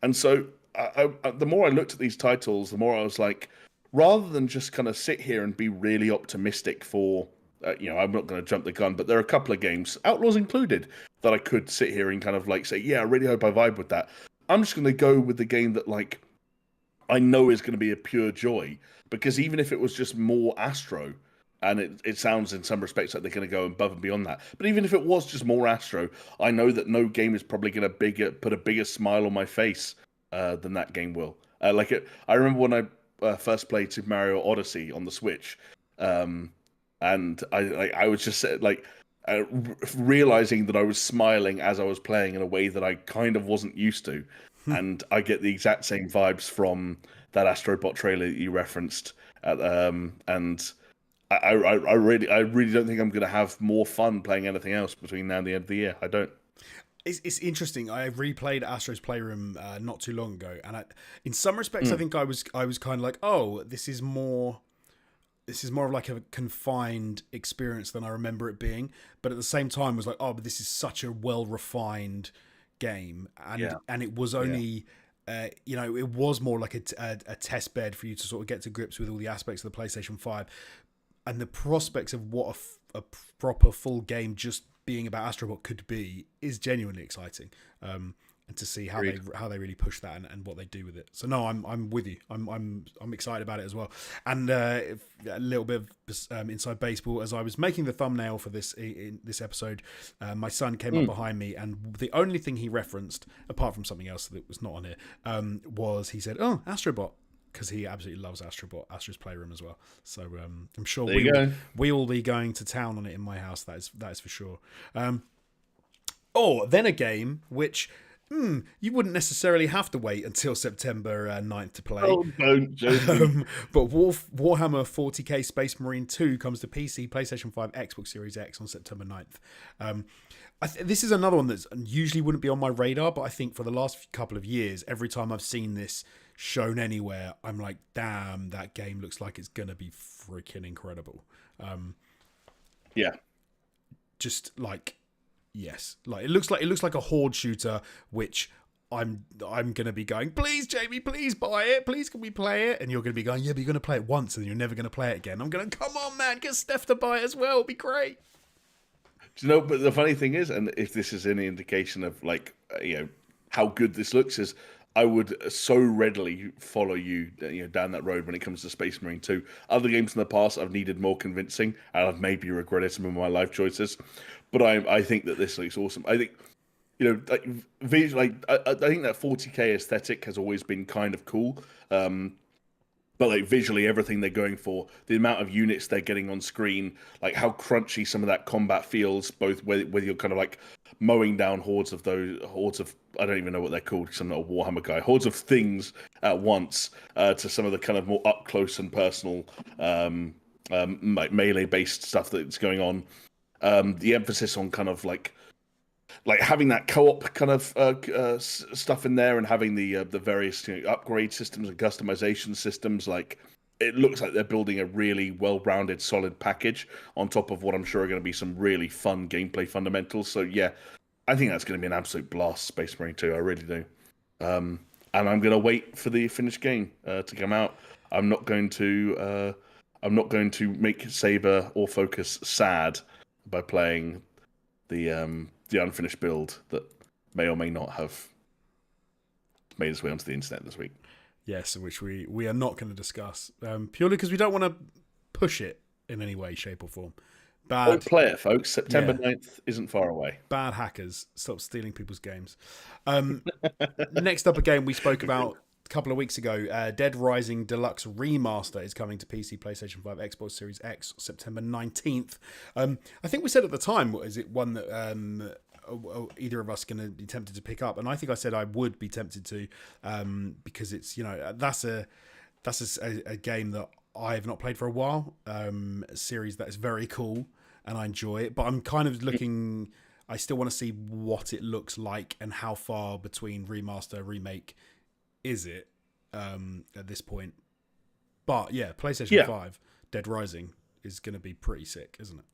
And so, the more I looked at these titles, the more I was like, rather than just kind of sit here and be really optimistic for, I'm not going to jump the gun, but there are a couple of games, Outlaws included, that I could sit here and kind of like say, yeah, I really hope I vibe with that. I'm just going to go with the game that like I know is going to be a pure joy, because even if it was just more Astro, and it sounds in some respects like they're going to go above and beyond that, but even if it was just more Astro, I know that no game is probably going to put a bigger smile on my face than that game will. I remember when I first played Super Mario Odyssey on the Switch, and I was just like realizing that I was smiling as I was playing in a way that I kind of wasn't used to. And I get the exact same vibes from that Astro Bot trailer that you referenced. And I really don't think I'm going to have more fun playing anything else between now and the end of the year. I don't. It's interesting. I replayed Astro's Playroom not too long ago, and in some respects, I think I was kind of like, oh, this is more of like a confined experience than I remember it being. But at the same time, I was like, oh, but this is such a well refined game, and it was only. It was more like a test bed for you to sort of get to grips with all the aspects of the PlayStation 5, and the prospects of what a proper full game just being about Astro Bot could be is genuinely exciting. And to see how they really push that and what they do with it. So no, I'm with you. I'm excited about it as well. And a little bit of inside baseball, as I was making the thumbnail for this episode, my son came up behind me, and the only thing he referenced, apart from something else that was not on here, was he said, "Oh, Astro Bot," because he absolutely loves Astro Bot, Astro's Playroom as well. So I'm sure we will be going to town on it in my house. That is for sure. Then a game which. You wouldn't necessarily have to wait until September 9th to play. Oh, don't joke. But Warhammer 40k Space Marine 2 comes to PC, PlayStation 5, Xbox Series X on September 9th. This is another one that usually wouldn't be on my radar, but I think for the last couple of years, every time I've seen this shown anywhere, I'm like, damn, that game looks like it's going to be freaking incredible. Yeah. Just like... Yes, like it looks like a horde shooter, which I'm gonna be going, please, Jamie, please buy it, please, can we play it? And you're gonna be going, yeah, but you're gonna play it once, and you're never gonna play it again. I'm going, come on, man, get Steph to buy it as well, it'd be great. Do you know? But the funny thing is, and if this is any indication of like how good this looks, is I would so readily follow you down that road when it comes to Space Marine 2. Other games in the past I've needed more convincing, and I've maybe regretted some of my life choices. But I think that this looks awesome. I think, I think that 40k aesthetic has always been kind of cool. But like visually, everything they're going for, the amount of units they're getting on screen, like how crunchy some of that combat feels, both whether you're kind of like mowing down hordes of I don't even know what they're called because I'm not a Warhammer guy, hordes of things at once, to some of the kind of more up close and personal like melee based stuff that's going on. The emphasis on kind of like having that co-op kind of stuff in there, and having the various upgrade systems and customization systems. Like, it looks like they're building a really well-rounded, solid package on top of what I'm sure are going to be some really fun gameplay fundamentals. So yeah, I think that's going to be an absolute blast, Space Marine 2. I really do. And I'm going to wait for the finished game to come out. I'm not going to make Saber or Focus sad by playing the unfinished build that may or may not have made its way onto the internet this week. Yes, which we are not going to discuss, purely because we don't want to push it in any way, shape, or form. Don't play it, folks. September 9th isn't far away. Bad hackers, stop stealing people's games. Next up, a game we spoke about a couple of weeks ago, Dead Rising Deluxe Remaster is coming to PC, PlayStation 5, Xbox Series X, September 19th. I think we said at the time, is it one that either of us going to be tempted to pick up? And I think I said I would be tempted to, because it's that's a game that I have not played for a while, a series that is very cool and I enjoy it, but I'm kind of looking. I still want to see what it looks like and how far between remaster remake is it at this point. But yeah, PlayStation 5 Dead Rising is going to be pretty sick, isn't it?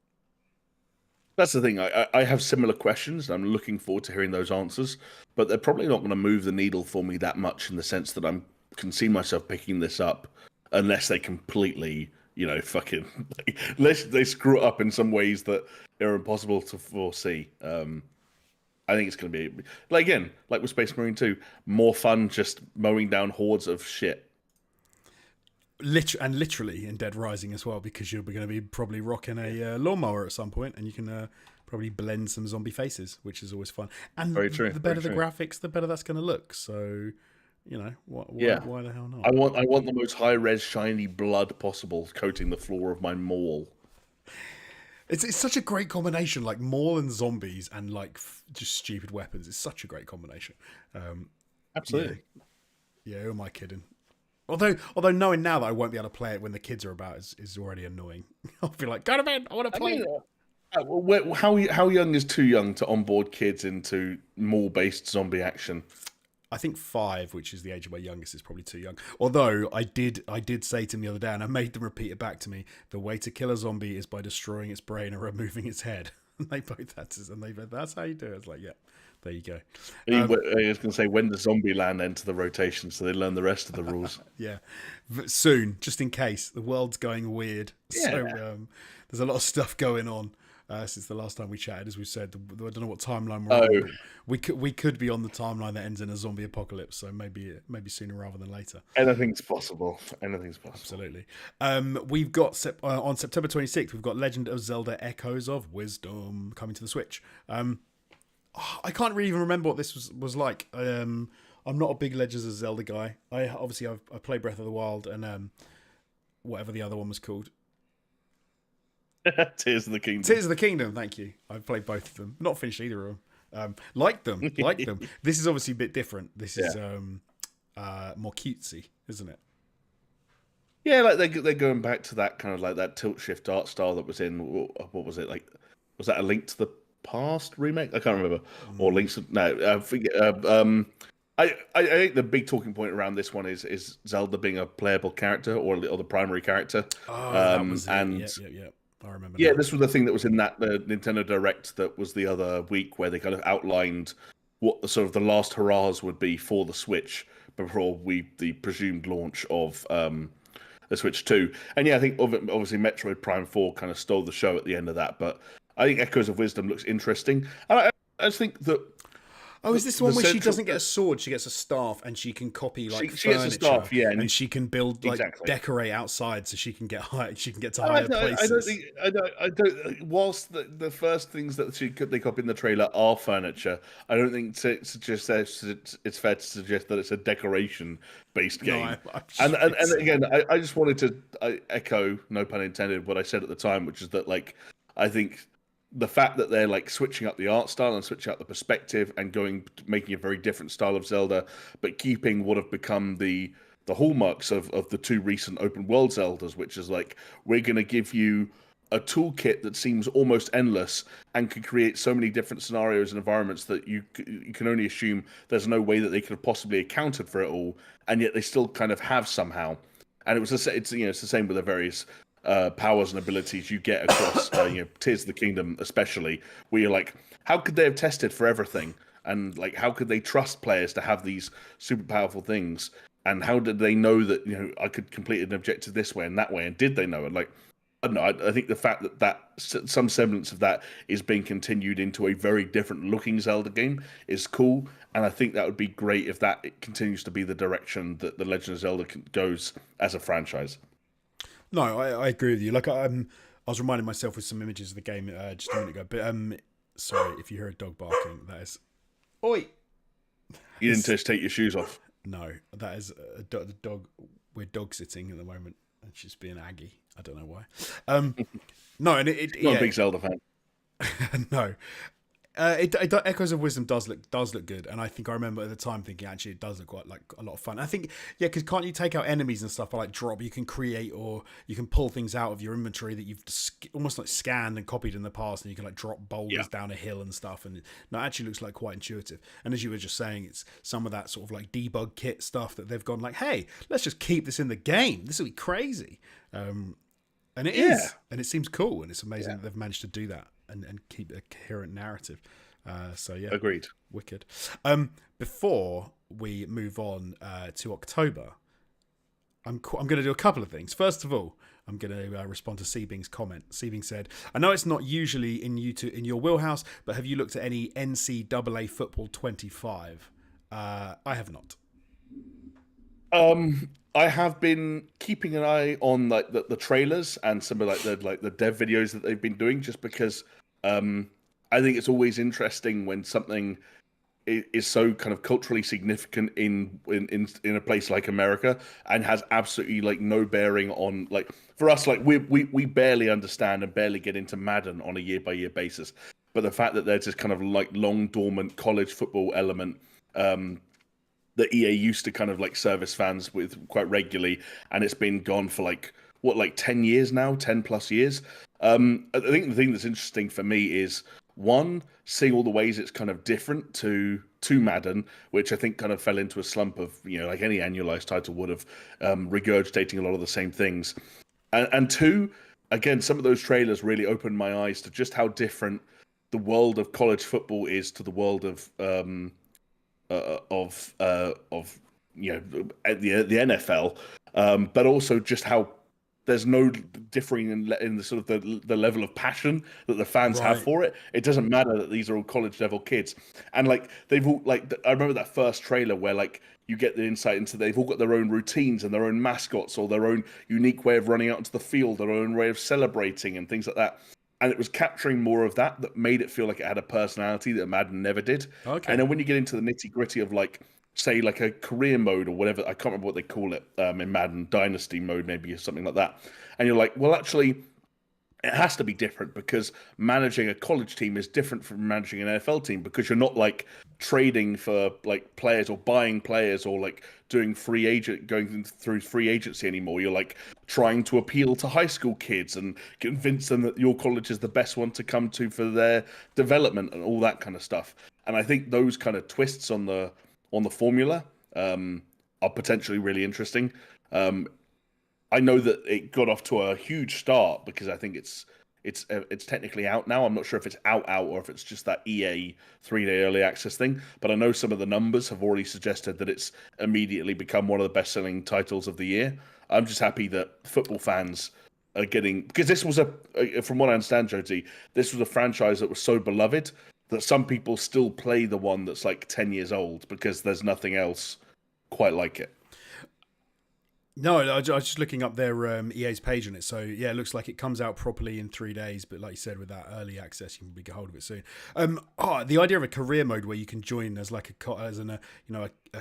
That's the thing. I have similar questions. And I'm looking forward to hearing those answers, but they're probably not going to move the needle for me that much in the sense that I can see myself picking this up unless they completely, fucking, unless they screw it up in some ways that are impossible to foresee. I think it's going to be, like with Space Marine 2, more fun just mowing down hordes of shit. Literally in Dead Rising as well, because you're going to be probably rocking a lawnmower at some point, and you can probably blend some zombie faces, which is always fun. And Very true, the better the graphics, the better that's going to look. So, why the hell not? I want the most high res shiny blood possible coating the floor of my mall. It's such a great combination, like mall and zombies and like just stupid weapons. It's such a great combination. Absolutely. Yeah, who am I kidding? Although knowing now that I won't be able to play it when the kids are about is already annoying. I'll be like, go to bed, I want to play it. How young is too young to onboard kids into mall-based zombie action? I think 5, which is the age of my youngest, is probably too young. Although I did say to him the other day, and I made them repeat it back to me, the way to kill a zombie is by destroying its brain or removing its head. And they both that's how you do it. It's like, yeah, there you go. I was going to say, when does Zombieland enter the rotation so they learn the rest of the rules? Yeah, soon, just in case. The world's going weird. Yeah. So there's a lot of stuff going on since the last time we chatted. As we said, I don't know what timeline we're on. We could be on the timeline that ends in a zombie apocalypse, so maybe sooner rather than later. Anything's possible. Absolutely. We've got on September 26th, we've got Legend of Zelda Echoes of Wisdom coming to the Switch. I can't really even remember what this was like. I'm not a big Legends of Zelda guy. I played Breath of the Wild and whatever the other one was called. Tears of the Kingdom. Tears of the Kingdom, thank you. I've played both of them. Not finished either of them. Liked them. This is obviously a bit different. This is more cutesy, isn't it? Yeah, like they're going back to that kind of like that tilt shift art style that was in, what was it, like, was that A Link to the Past remake? I can't remember. Or Links to, no, I forget. I think the big talking point around this one is Zelda being a playable character or the primary character. Oh, that was it. Yeah. I remember. Yeah, this was the thing that was in that Nintendo Direct that was the other week, where they kind of outlined what the sort of the last hurrahs would be for the Switch before the presumed launch of the Switch 2. And yeah, I think obviously Metroid Prime 4 kind of stole the show at the end of that, but I think Echoes of Wisdom looks interesting. And I just think that. Oh, is this the one where she doesn't get a sword? She gets a staff, and she can copy like she gets a staff, yeah, and she can build decorate outside, so she can get high. She can get to higher places. I don't. Whilst the first things that they copy in the trailer are furniture, I don't think it's fair to suggest that it's a decoration based game. No, and again, I just wanted to echo, no pun intended, what I said at the time, which is that I think the fact that they're switching up the art style and switching up the perspective and making a very different style of Zelda, but keeping what have become the hallmarks of the two recent open world Zeldas, which is we're going to give you a toolkit that seems almost endless and can create so many different scenarios and environments that you can only assume there's no way that they could have possibly accounted for it all, and yet they still kind of have somehow. And it's the same with the various powers and abilities you get across Tears of the Kingdom, especially, where you're like, how could they have tested for everything, and how could they trust players to have these super powerful things, and how did they know that I could complete an objective this way and that way, and did they know? And I don't know, I think the fact that some semblance of that is being continued into a very different looking Zelda game is cool, and I think that would be great if that continues to be the direction that the Legend of Zelda goes as a franchise. No, I agree with you. I was reminding myself with some images of the game just a minute ago. But sorry if you hear a dog barking. That is, oi! You didn't just take your shoes off. No, that is a dog. We're dog sitting at the moment, and she's being aggy. I don't know why. No, and not a big Zelda fan. No, Echoes of Wisdom does look good, and I think I remember at the time thinking actually it does look quite like a lot of fun. I think because can't you take out enemies and stuff by like drop? You can create or you can pull things out of your inventory that you've almost like scanned and copied in the past, and you can like drop boulders down a hill and stuff. And no, it actually looks like quite intuitive. And as you were just saying, it's some of that sort of like debug kit stuff that they've gone like, hey, let's just keep this in the game. This will be crazy. And it is, and it seems cool, and it's amazing that they've managed to do that and keep a coherent narrative. So yeah, agreed. Wicked. Before we move on to October, I'm going to do a couple of things. First of all, I'm going to respond to Seebing's comment. Seebing said, "I know it's not usually in your wheelhouse, but have you looked at any NCAA football 25?" I have not. I have been keeping an eye on like the trailers and some of the dev videos that they've been doing, just because I think it's always interesting when something is so kind of culturally significant in a place like America and has absolutely like no bearing on, like, for us, like we barely understand and barely get into Madden on a year by year basis, but the fact that there's this kind of like long dormant college football element that EA used to kind of like service fans with quite regularly, and it's been gone for like 10 years now, 10 plus years. I think the thing that's interesting for me is, one, seeing all the ways it's kind of different to Madden, which I think kind of fell into a slump of, like any annualized title would have, regurgitating a lot of the same things. And two, again, some of those trailers really opened my eyes to just how different the world of college football is to the world of the NFL, but also just how there's no differing in the sort of the level of passion that the fans have for it. It doesn't matter that these are all college level kids, and like they've all like, I remember that first trailer where like you get the insight into they've all got their own routines and their own mascots or their own unique way of running out into the field, their own way of celebrating and things like that. And it was capturing more of that made it feel like it had a personality that Madden never did. Okay. And then when you get into the nitty gritty of like, say, like a career mode or whatever, I can't remember what they call it in Madden, Dynasty mode maybe, or something like that. And you're like, well, actually, it has to be different because managing a college team is different from managing an NFL team, because you're not like trading for like players or buying players or like going through free agency anymore. You're like trying to appeal to high school kids and convince them that your college is the best one to come to for their development and all that kind of stuff. And I think those kind of twists on the formula are potentially really interesting. I know that it got off to a huge start because I think it's technically out now. I'm not sure if it's out or if it's just that EA 3-day early access thing. But I know some of the numbers have already suggested that it's immediately become one of the best-selling titles of the year. I'm just happy that football fans are getting, because this was from what I understand, Josie, this was a franchise that was so beloved that some people still play the one that's like 10 years old because there's nothing else quite like it. No, I was just looking up their EA's page on it. So yeah, it looks like it comes out properly in 3 days. But like you said, with that early access, you can get hold of it soon. The idea of a career mode where you can join as like a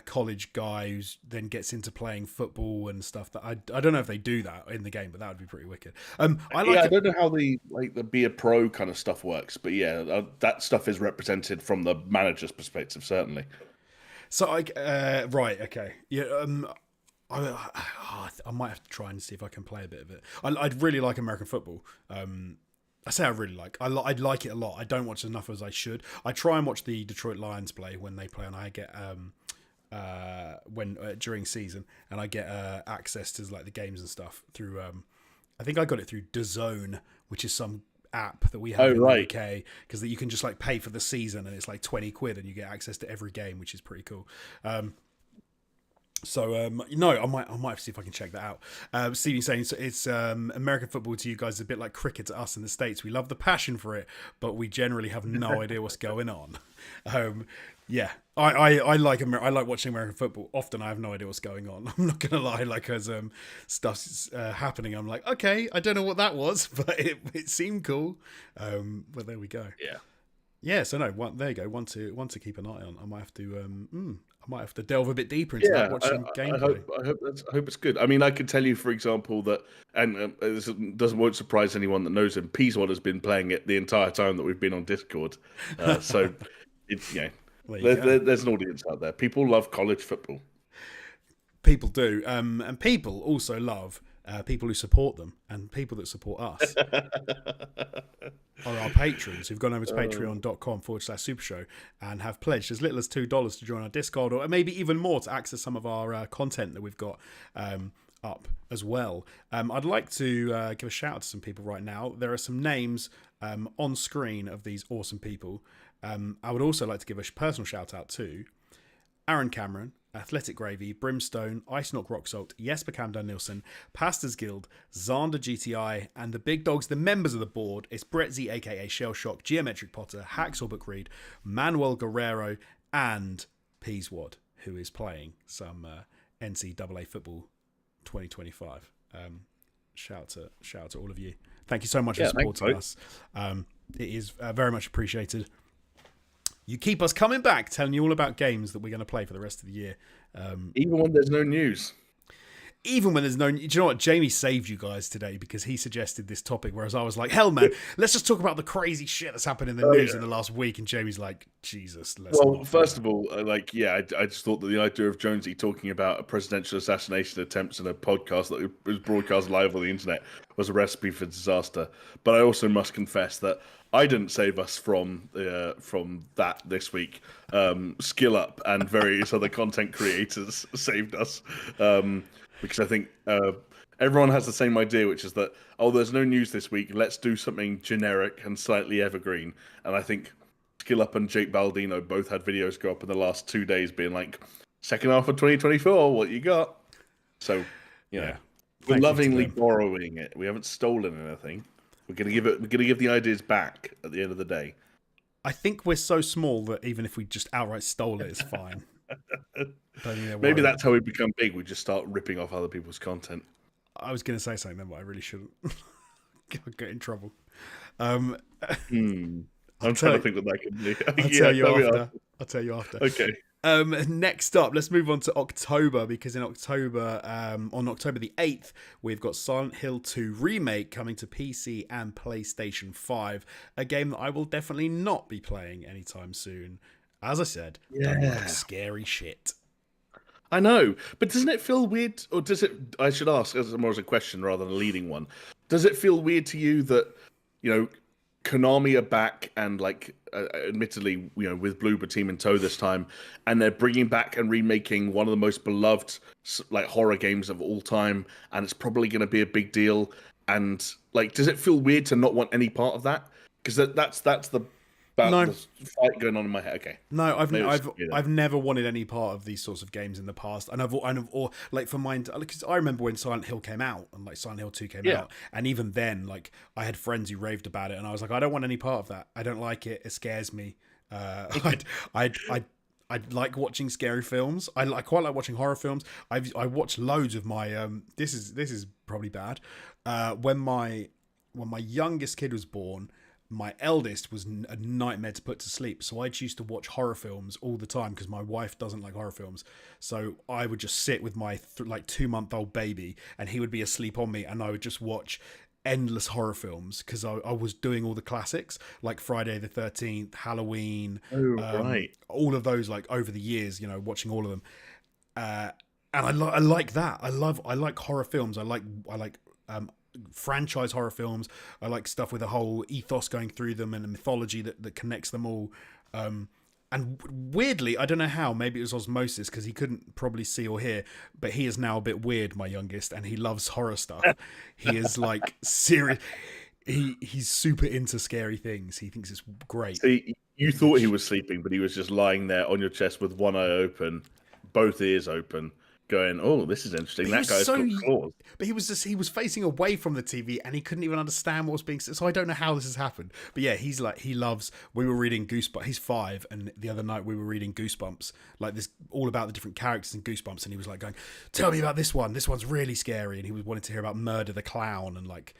college guy who's then gets into playing football and stuff. That I don't know if they do that in the game, but that would be pretty wicked. I don't know how the be a pro kind of stuff works, but yeah, that stuff is represented from the manager's perspective, certainly. So right, okay, yeah. I might have to try and see if I can play a bit of it. I'd really like American football. I say I really like. I'd like it a lot. I don't watch enough as I should. I try and watch the Detroit Lions play when they play, and I get during season, and I get access to like the games and stuff through. I think I got it through DAZN, which is some app that we have in the UK, because you can just like pay for the season, and it's like 20 quid, and you get access to every game, which is pretty cool. So no, I might have to see if I can check that out. Stevie saying, so it's American football to you guys is a bit like cricket to us in the States. We love the passion for it, but we generally have no idea what's going on. Yeah, I like watching American football. Often I have no idea what's going on. I'm not gonna lie. Like as stuff's happening, I'm like, okay, I don't know what that was, but it seemed cool. But there we go. Yeah. Yeah, so no, there you go. One to keep an eye on. I might have to. I might have to delve a bit deeper into that. Watch some gameplay. I hope it's good. I mean, I can tell you, for example, that, and this won't surprise anyone that knows him. Peaswad has been playing it the entire time that we've been on Discord. So, it's there's an audience out there. People love college football. People do, and people also love people who support them, and people that support us are our patrons who've gone over to patreon.com/SuperShow and have pledged as little as $2 to join our Discord, or maybe even more to access some of our content that we've got up as well. I'd like to give a shout out to some people right now. There are some names on screen of these awesome people. I would also like to give a personal shout out to Aaron Cameron, Athletic Gravy, Brimstone, Ice Knock Rock Salt, Jesper Camden Nilsson, Pastors Guild, Zander GTI, and the big dogs, the members of the board. It's Bretzy, aka Shell Shock, Geometric Potter, Hacksaw Book Read, Manuel Guerrero, and Peaswad, who is playing some NCAA football 2025. Shout out to all of you. Thank you so much for supporting us. It is very much appreciated. You keep us coming back, telling you all about games that we're going to play for the rest of the year. Even when there's no news. Even when there's no... Do you know what? Jamie saved you guys today because he suggested this topic, whereas I was like, hell, man, let's just talk about the crazy shit that's happened in the news in the last week. And Jamie's like, Jesus. First of all, I just thought that the idea of Jonesy talking about a presidential assassination attempts in a podcast that was broadcast live on the internet was a recipe for disaster. But I also must confess that I didn't save us from that this week. Skill Up and various other content creators saved us. Because I think everyone has the same idea, which is that, there's no news this week. Let's do something generic and slightly evergreen. And I think Skill Up and Jake Baldino both had videos go up in the last 2 days being like, second half of 2024, what you got? So, we're lovingly borrowing it. We haven't stolen anything. We're gonna give the ideas back at the end of the day. I think we're so small that even if we just outright stole it, it's fine. Maybe that's how we become big. We just start ripping off other people's content. I was going to say something then, but I really shouldn't. Get in trouble. I'm trying to think what that could be. I'll tell you after. Okay. Next up, let's move on to October, because in October, on October the 8th, we've got Silent Hill 2 Remake coming to PC and PlayStation 5, a game that I will definitely not be playing anytime soon. As I said, don't like scary shit. I know, but doesn't it feel weird, or does it, I should ask as more as a question rather than a leading one, does it feel weird to you that, Konami are back and admittedly, with Bloober Team in tow this time, and they're bringing back and remaking one of the most beloved horror games of all time, and it's probably going to be a big deal. And does it feel weird to not want any part of that? Because that's the fight going on in my head. Okay. No, I've never wanted any part of these sorts of games in the past, and for mine, because I remember when Silent Hill came out and Silent Hill 2 came out, and even then, I had friends who raved about it, and I was like, I don't want any part of that. I don't like it. It scares me. I like watching scary films. I quite like watching horror films. I watch loads of my this is probably bad. When my youngest kid was born, my eldest was a nightmare to put to sleep. So I used to watch horror films all the time because my wife doesn't like horror films. So I would just sit with my 2-month-old baby, and he would be asleep on me, and I would just watch endless horror films because I was doing all the classics like Friday the 13th, Halloween, all of those over the years, watching all of them. And I like that. I like horror films. I like franchise horror films. I like stuff with a whole ethos going through them and a mythology that connects them all. And weirdly, I don't know how, maybe it was osmosis because he couldn't probably see or hear, but he is now a bit weird, my youngest, and he loves horror stuff. He is serious. He's super into scary things. He thinks it's great. So you thought he was sleeping, but he was just lying there on your chest with one eye open, both ears open, going, "Oh, this is interesting. That guy's got claws." But he was facing away from the TV and he couldn't even understand what was being said. So I don't know how this has happened. But yeah, he loves. We were reading Goosebumps. He's 5, and the other night we were reading Goosebumps, like this, all about the different characters in Goosebumps, and he was like going, "Tell me about this one. This one's really scary." And he was wanting to hear about Murder the Clown and like,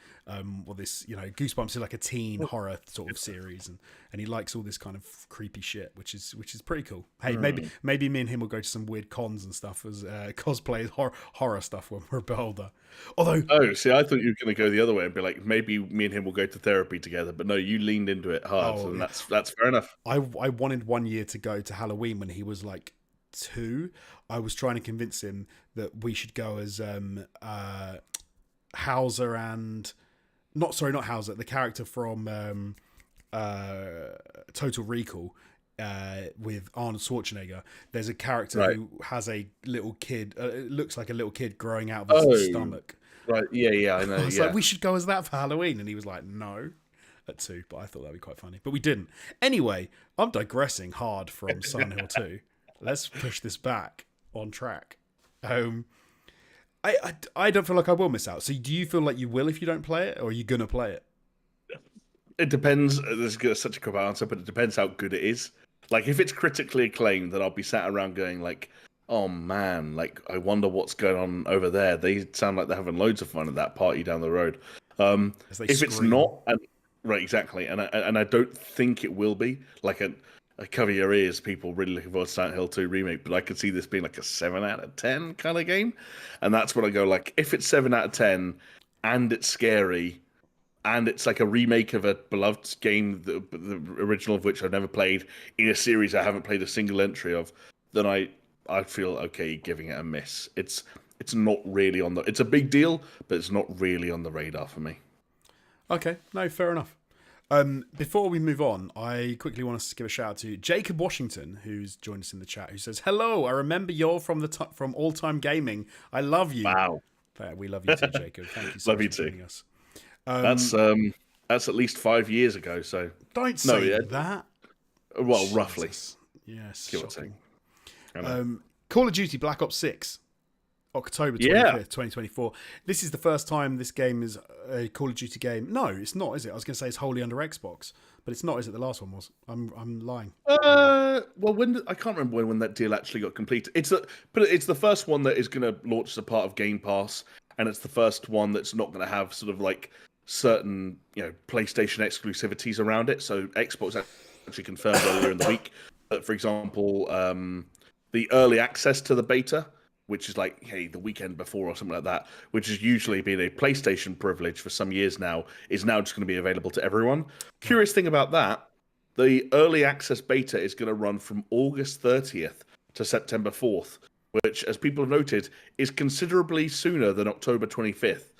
this, Goosebumps is like a teen horror sort of series, and he likes all this kind of creepy shit, which is pretty cool. Hey, maybe me and him will go to some weird cons and stuff as cosplay horror stuff when we're a bit older. Although, see, I thought you were going to go the other way and be like, maybe me and him will go to therapy together. But no, you leaned into it hard, and that's fair enough. I wanted one year to go to Halloween when he was like 2. I was trying to convince him that we should go as Hauser and not Hauser, the character from Total Recall. With Arnold Schwarzenegger, there's a character who has a little kid. It looks like a little kid growing out of his stomach. Right? Yeah, I know. I was like, we should go as that for Halloween, and he was like, no, at 2. But I thought that'd be quite funny, but we didn't. Anyway, I'm digressing hard from Silent Hill 2. Let's push this back on track. I don't feel like I will miss out. So do you feel like you will if you don't play it, or are you gonna play it? It depends. This is such a crap answer, but it depends how good it is. Like, if it's critically acclaimed, then I'll be sat around going like, "Oh man, like I wonder what's going on over there. They sound like they're having loads of fun at that party down the road." If it's not, right, exactly, and I don't think it will be. Like I cover your ears, people really looking forward to Silent Hill 2 remake, but I could see this being like a 7 out of 10 kind of game, and that's when I go like, if it's 7 out of 10 and it's scary. And it's like a remake of a beloved game, the original of which I've never played, in a series I haven't played a single entry of, then I feel okay giving it a miss. It's not really on the... It's a big deal, but it's not really on the radar for me. Okay, no, fair enough. Before we move on, I quickly want to give a shout out to Jacob Washington, who's joined us in the chat, who says, "Hello, I remember you're from from All Time Gaming. I love you." Wow. We love you too, Jacob. Thank you so much for joining us. That's at least 5 years ago. So don't say that. Well, Jesus. Roughly. Yes. Give or take. Call of Duty Black Ops 6, October 25th, 2024. This is the first time this game is a Call of Duty game. No, it's not, is it? I was going to say it's wholly under Xbox, but it's not, is it? The last one was. I'm lying. Well, I can't remember when that deal actually got completed. It's the first one that is going to launch as a part of Game Pass, and it's the first one that's not going to have sort of like certain PlayStation exclusivities around it. So Xbox actually confirmed earlier in the week that, for example, the early access to the beta, which is like, hey, the weekend before or something like that, which has usually been a PlayStation privilege for some years now, is now just going to be available to everyone. Curious thing about that, the early access beta is going to run from August 30th to September 4th, which, as people have noted, is considerably sooner than October 25th.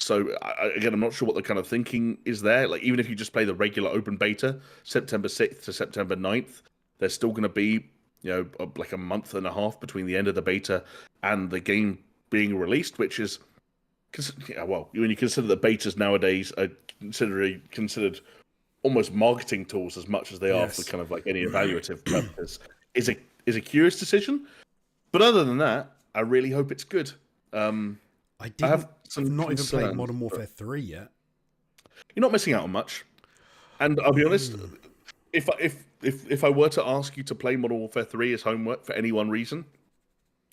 So again, I'm not sure what the kind of thinking is there. Like, even if you just play the regular open beta, September 6th to September 9th, there's still going to be, like a month and a half between the end of the beta and the game being released, which is, well, when you consider that betas nowadays are considered almost marketing tools as much as they are for kind of like any evaluative purpose, is a curious decision. But other than that, I really hope it's good. I've not even played Modern Warfare 3 yet. You're not missing out on much. And I'll be honest, if I were to ask you to play Modern Warfare 3 as homework for any one reason,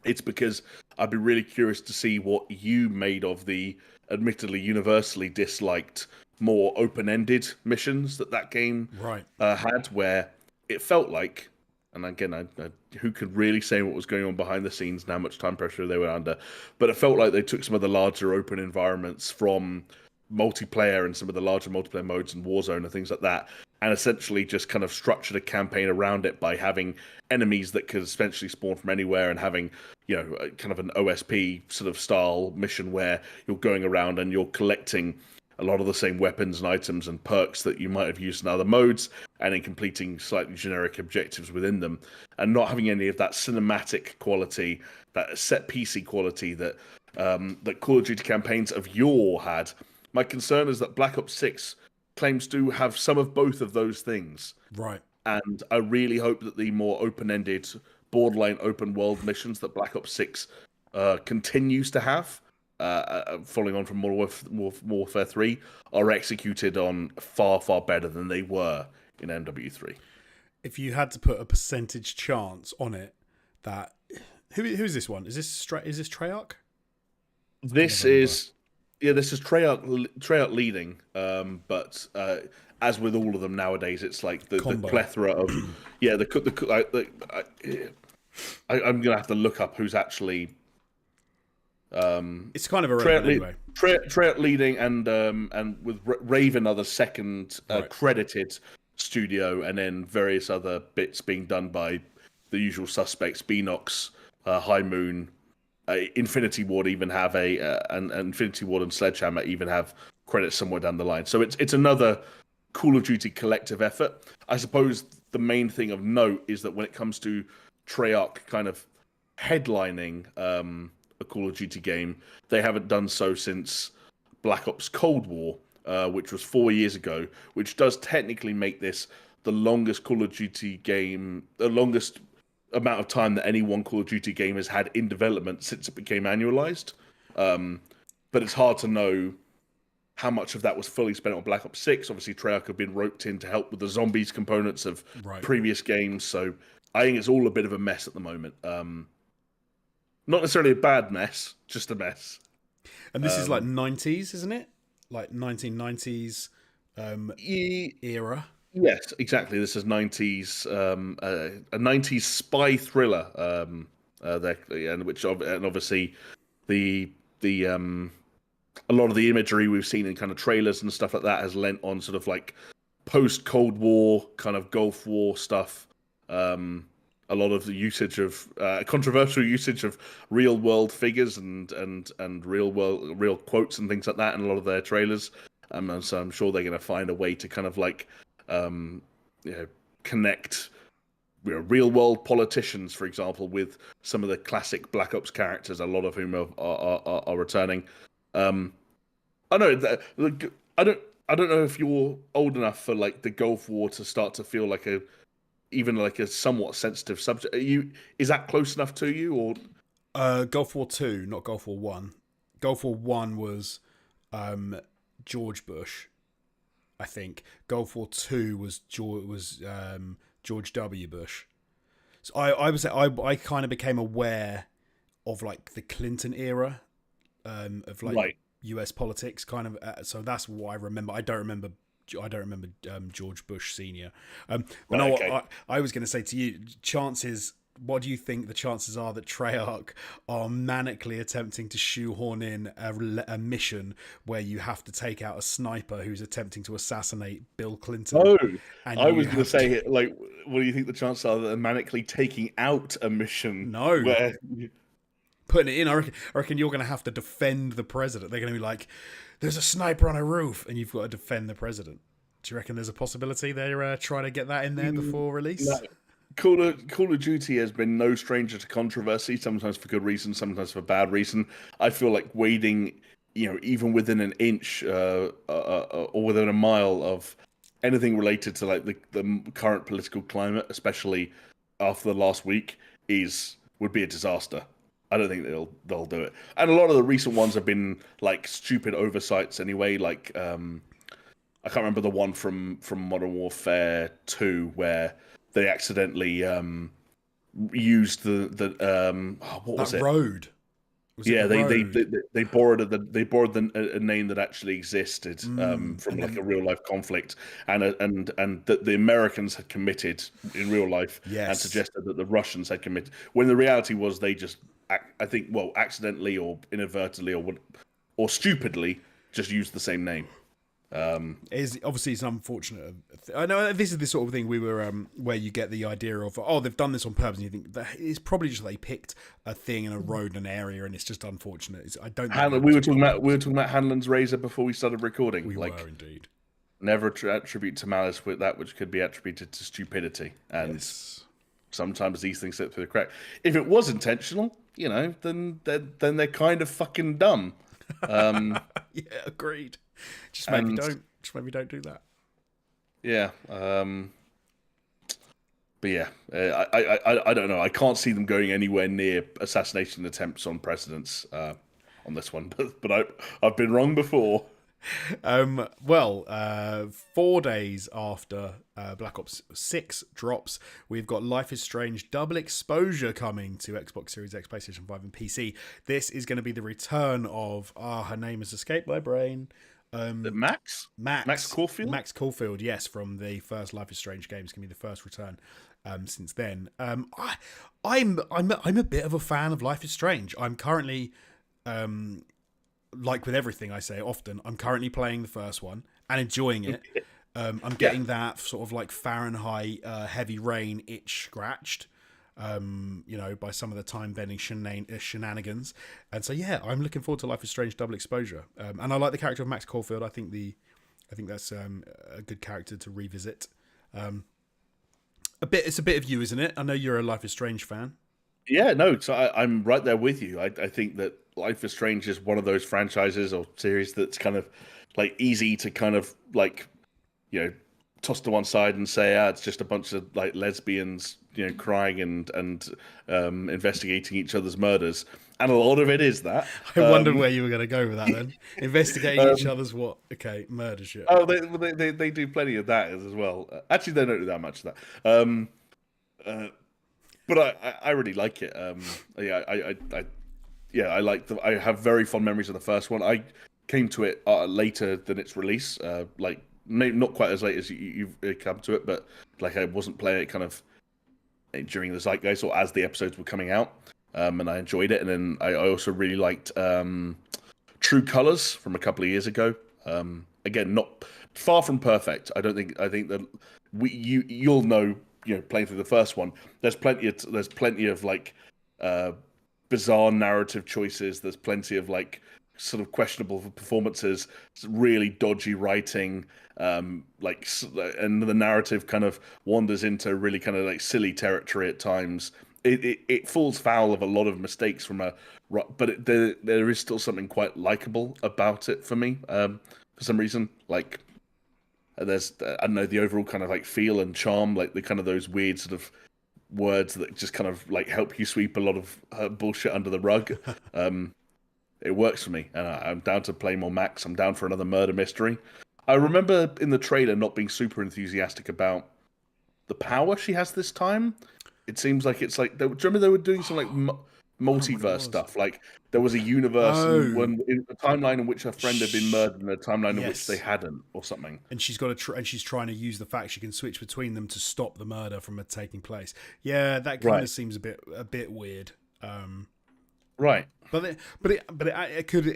it's because I'd be really curious to see what you made of the admittedly universally disliked, more open-ended missions that game had, where it felt like, and again, who could really say what was going on behind the scenes and how much time pressure they were under, but it felt like they took some of the larger open environments from multiplayer and some of the larger multiplayer modes and Warzone and things like that, and essentially just kind of structured a campaign around it by having enemies that could essentially spawn from anywhere and having, kind of an OSP sort of style mission where you're going around and you're collecting a lot of the same weapons and items and perks that you might have used in other modes, and in completing slightly generic objectives within them, and not having any of that cinematic quality, that set piecey quality that that Call of Duty campaigns of yore had. My concern is that Black Ops 6 claims to have some of both of those things. Right. And I really hope that the more open-ended, borderline open world missions that Black Ops 6 continues to have, following on from Modern Warfare 3, are executed on far, far better than they were in MW3. If you had to put a percentage chance on it, that who's this one? Is this Treyarch? This is Treyarch leading, but as with all of them nowadays, it's like the plethora of I'm gonna have to look up who's actually. It's kind of irrelevant anyway. Treyarch leading, and with Raven are the second credited studio, and then various other bits being done by the usual suspects: Beanox, High Moon, Infinity Ward even have and Infinity Ward and Sledgehammer even have credits somewhere down the line. So it's another Call of Duty collective effort. I suppose the main thing of note is that when it comes to Treyarch kind of headlining a Call of Duty game, they haven't done so since Black Ops Cold War, which was 4 years ago, which does technically make this the longest Call of Duty game, the longest amount of time that any one Call of Duty game has had in development since it became annualized. But it's hard to know how much of that was fully spent on Black Ops 6. Obviously, Treyarch have been roped in to help with the zombies components of previous games, so I think it's all a bit of a mess at the moment. Not necessarily a bad mess, just a mess. And this is like 90s, isn't it? Like 1990s era. Yes, exactly. This is 90s, a 90s spy thriller, and obviously the a lot of the imagery we've seen in kind of trailers and stuff like that has lent on sort of like post Cold War kind of Gulf War stuff. A lot of the usage of controversial usage of real world figures and real quotes and things like that in a lot of their trailers. And so I'm sure they're going to find a way to kind of like connect real world politicians, for example, with some of the classic Black Ops characters, a lot of whom are returning. I don't know if you're old enough for like the Gulf War to start to feel like a somewhat sensitive subject. Is that close enough to you, or Gulf War 2, not Gulf War 1. Gulf War 1 was George Bush, I think. Gulf War 2 was George W. Bush. So I kind of became aware of like the Clinton era of like US politics, kind of. So that's what I remember. I don't remember George Bush Senior. But I was going to say to you, chances. What do you think the chances are that Treyarch are manically attempting to shoehorn in a mission where you have to take out a sniper who's attempting to assassinate Bill Clinton? Oh, I was going to say, like, what do you think the chances are that they're manically taking out a mission? No. Putting it in, I reckon you're going to have to defend the president. They're going to be like, there's a sniper on a roof, and you've got to defend the president. Do you reckon there's a possibility they're trying to get that in there before release? No. Call of Duty has been no stranger to controversy, sometimes for good reason, sometimes for bad reason. I feel like wading, even within an inch or within a mile of anything related to like the current political climate, especially after the last week, would be a disaster. I don't think they'll do it. And a lot of the recent ones have been like stupid oversights anyway. Like I can't remember the one from Modern Warfare 2 where they accidentally used what was it? Road. They borrowed a name that actually existed from like a real life conflict, and that the Americans had committed in real life, and suggested that the Russians had committed. When the reality was they just, I think, accidentally or inadvertently or stupidly just used the same name. Obviously it's unfortunate. I know this is the sort of thing we were where you get the idea of they've done this on purpose, and you think that it's probably just they picked a thing in a road and an area, and it's just unfortunate. I don't. We were talking about Hanlon's razor before we started recording. We were indeed. Never attribute to malice with that which could be attributed to stupidity, and sometimes these things slip through the crack. If it was intentional, then they're kind of fucking dumb. Yeah, agreed. Just maybe don't do that. Yeah. But But yeah, I don't know. I can't see them going anywhere near assassination attempts on presidents on this one. But I've been wrong before. 4 days after Black Ops 6 drops, we've got Life is Strange Double Exposure coming to Xbox Series X, PlayStation 5, and PC. This is going to be the return of, her name has escaped my brain. Max Caulfield? Max Caulfield, yes, from the first Life is Strange games, can be the first return since then. I'm a bit of a fan of Life is Strange. I'm currently, like with everything I say often, I'm currently playing the first one and enjoying it. I'm getting that sort of like Fahrenheit heavy rain itch scratched, by some of the time bending shenanigans. And so, yeah, I'm looking forward to Life is Strange Double Exposure. And I like the character of Max Caulfield. I think that's a good character to revisit. It's a bit of you, isn't it? I know you're a Life is Strange fan. Yeah, no, so I'm right there with you. I think that Life is Strange is one of those franchises or series that's kind of like easy to kind of like, toss to one side and say, it's just a bunch of like lesbians, crying and investigating each other's murders. And a lot of it is that. I wondered where you were going to go with that then. Investigating each other's what? Okay, murder shit. Oh, they do plenty of that as well. Actually, they don't do that much of that. But I really like it. I like I have very fond memories of the first one. I came to it later than its release, like maybe not quite as late as you've come to it, but like I wasn't playing it kind of during the zeitgeist or as the episodes were coming out, and I enjoyed it. And then I also really liked True Colors from a couple of years ago. Again, not far from perfect. I think that you'll know. Playing through the first one, there's plenty of like bizarre narrative choices. There's plenty of like sort of questionable performances, really dodgy writing, and the narrative kind of wanders into really kind of like silly territory at times. It falls foul of a lot of mistakes but there is still something quite likable about it for me. For some reason, like. There's, I don't know, the overall kind of like feel and charm, like the kind of those weird sort of words that just kind of like help you sweep a lot of bullshit under the rug. It works for me, and I'm down to play more Max. I'm down for another murder mystery. I remember in the trailer not being super enthusiastic about the power she has this time. It seems like it's like, do you remember they were doing some like multiverse stuff? Like there was a universe in a timeline in which her friend had been murdered, and a timeline in which they hadn't, or something. And she's got and she's trying to use the fact she can switch between them to stop the murder from taking place. Yeah, that kind of seems a bit weird. Right. But it could,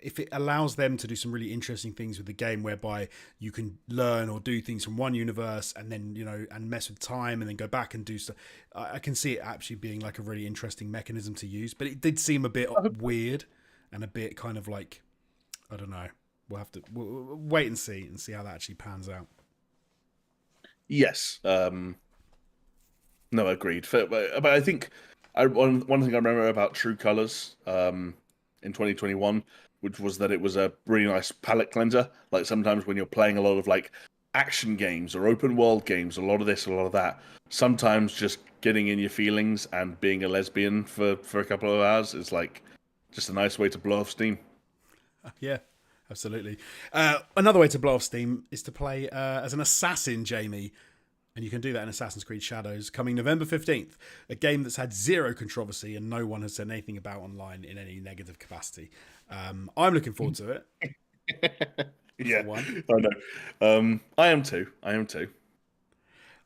if it allows them to do some really interesting things with the game, whereby you can learn or do things from one universe and then and mess with time and then go back and do stuff. I can see it actually being like a really interesting mechanism to use. But it did seem a bit weird and a bit kind of like, I don't know. We'll have to wait and see how that actually pans out. Yes. No, agreed. But I think. One thing I remember about True Colors in 2021, which was that it was a really nice palate cleanser. Like sometimes when you're playing a lot of like action games or open world games, a lot of this, a lot of that, sometimes just getting in your feelings and being a lesbian for a couple of hours is like just a nice way to blow off steam. Yeah, absolutely. Another way to blow off steam is to play as an assassin, Jamie. And you can do that in Assassin's Creed Shadows, coming November 15th, a game that's had zero controversy and no one has said anything about online in any negative capacity. I'm looking forward to it. Yeah, I know. I am too.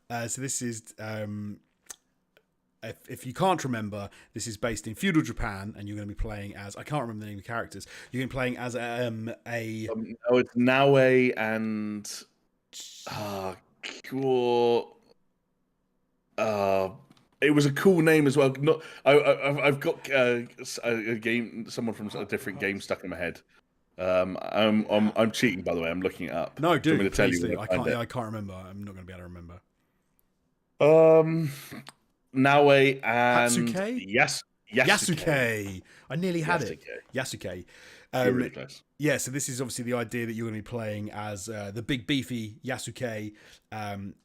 So this is, if you can't remember, this is based in feudal Japan, and you're going to be playing as, I can't remember the name of the characters, you're going to be playing as it's Naue and... Cool. It was a cool name as well. Not, I've got a game, someone from a different game stuck in my head. I'm cheating, by the way. I'm looking it up. No, do. To tell you I can't remember. I'm not going to be able to remember. Naue and Hatsuke? Yasuke. I nearly had it. Yasuke. Really close. Yeah, so this is obviously the idea that you're going to be playing as the big beefy Yasuke,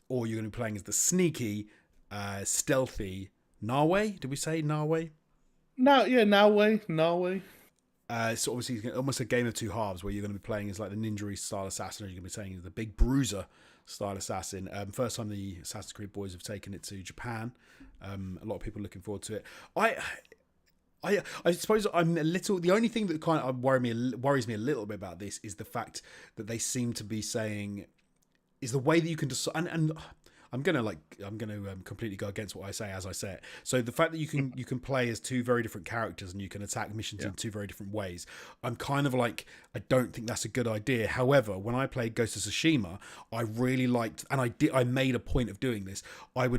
or you're going to be playing as the sneaky stealthy Norway. Did we say Norway? No, yeah, Norway. So obviously almost a game of two halves where you're going to be playing as like the ninja style assassin, or you're going to be playing as the big bruiser style assassin. First time the Assassin's Creed boys have taken it to Japan. A lot of people looking forward to it. I suppose I'm a little. The only thing that kind of worries me a little bit about this is the fact that they seem to be saying is the way that you can decide. And I'm gonna completely go against what I say as I say it. So the fact that you can play as two very different characters and you can attack missions in two very different ways, I'm kind of like, I don't think that's a good idea. However, when I played Ghost of Tsushima, I really liked, and I made a point of doing this. I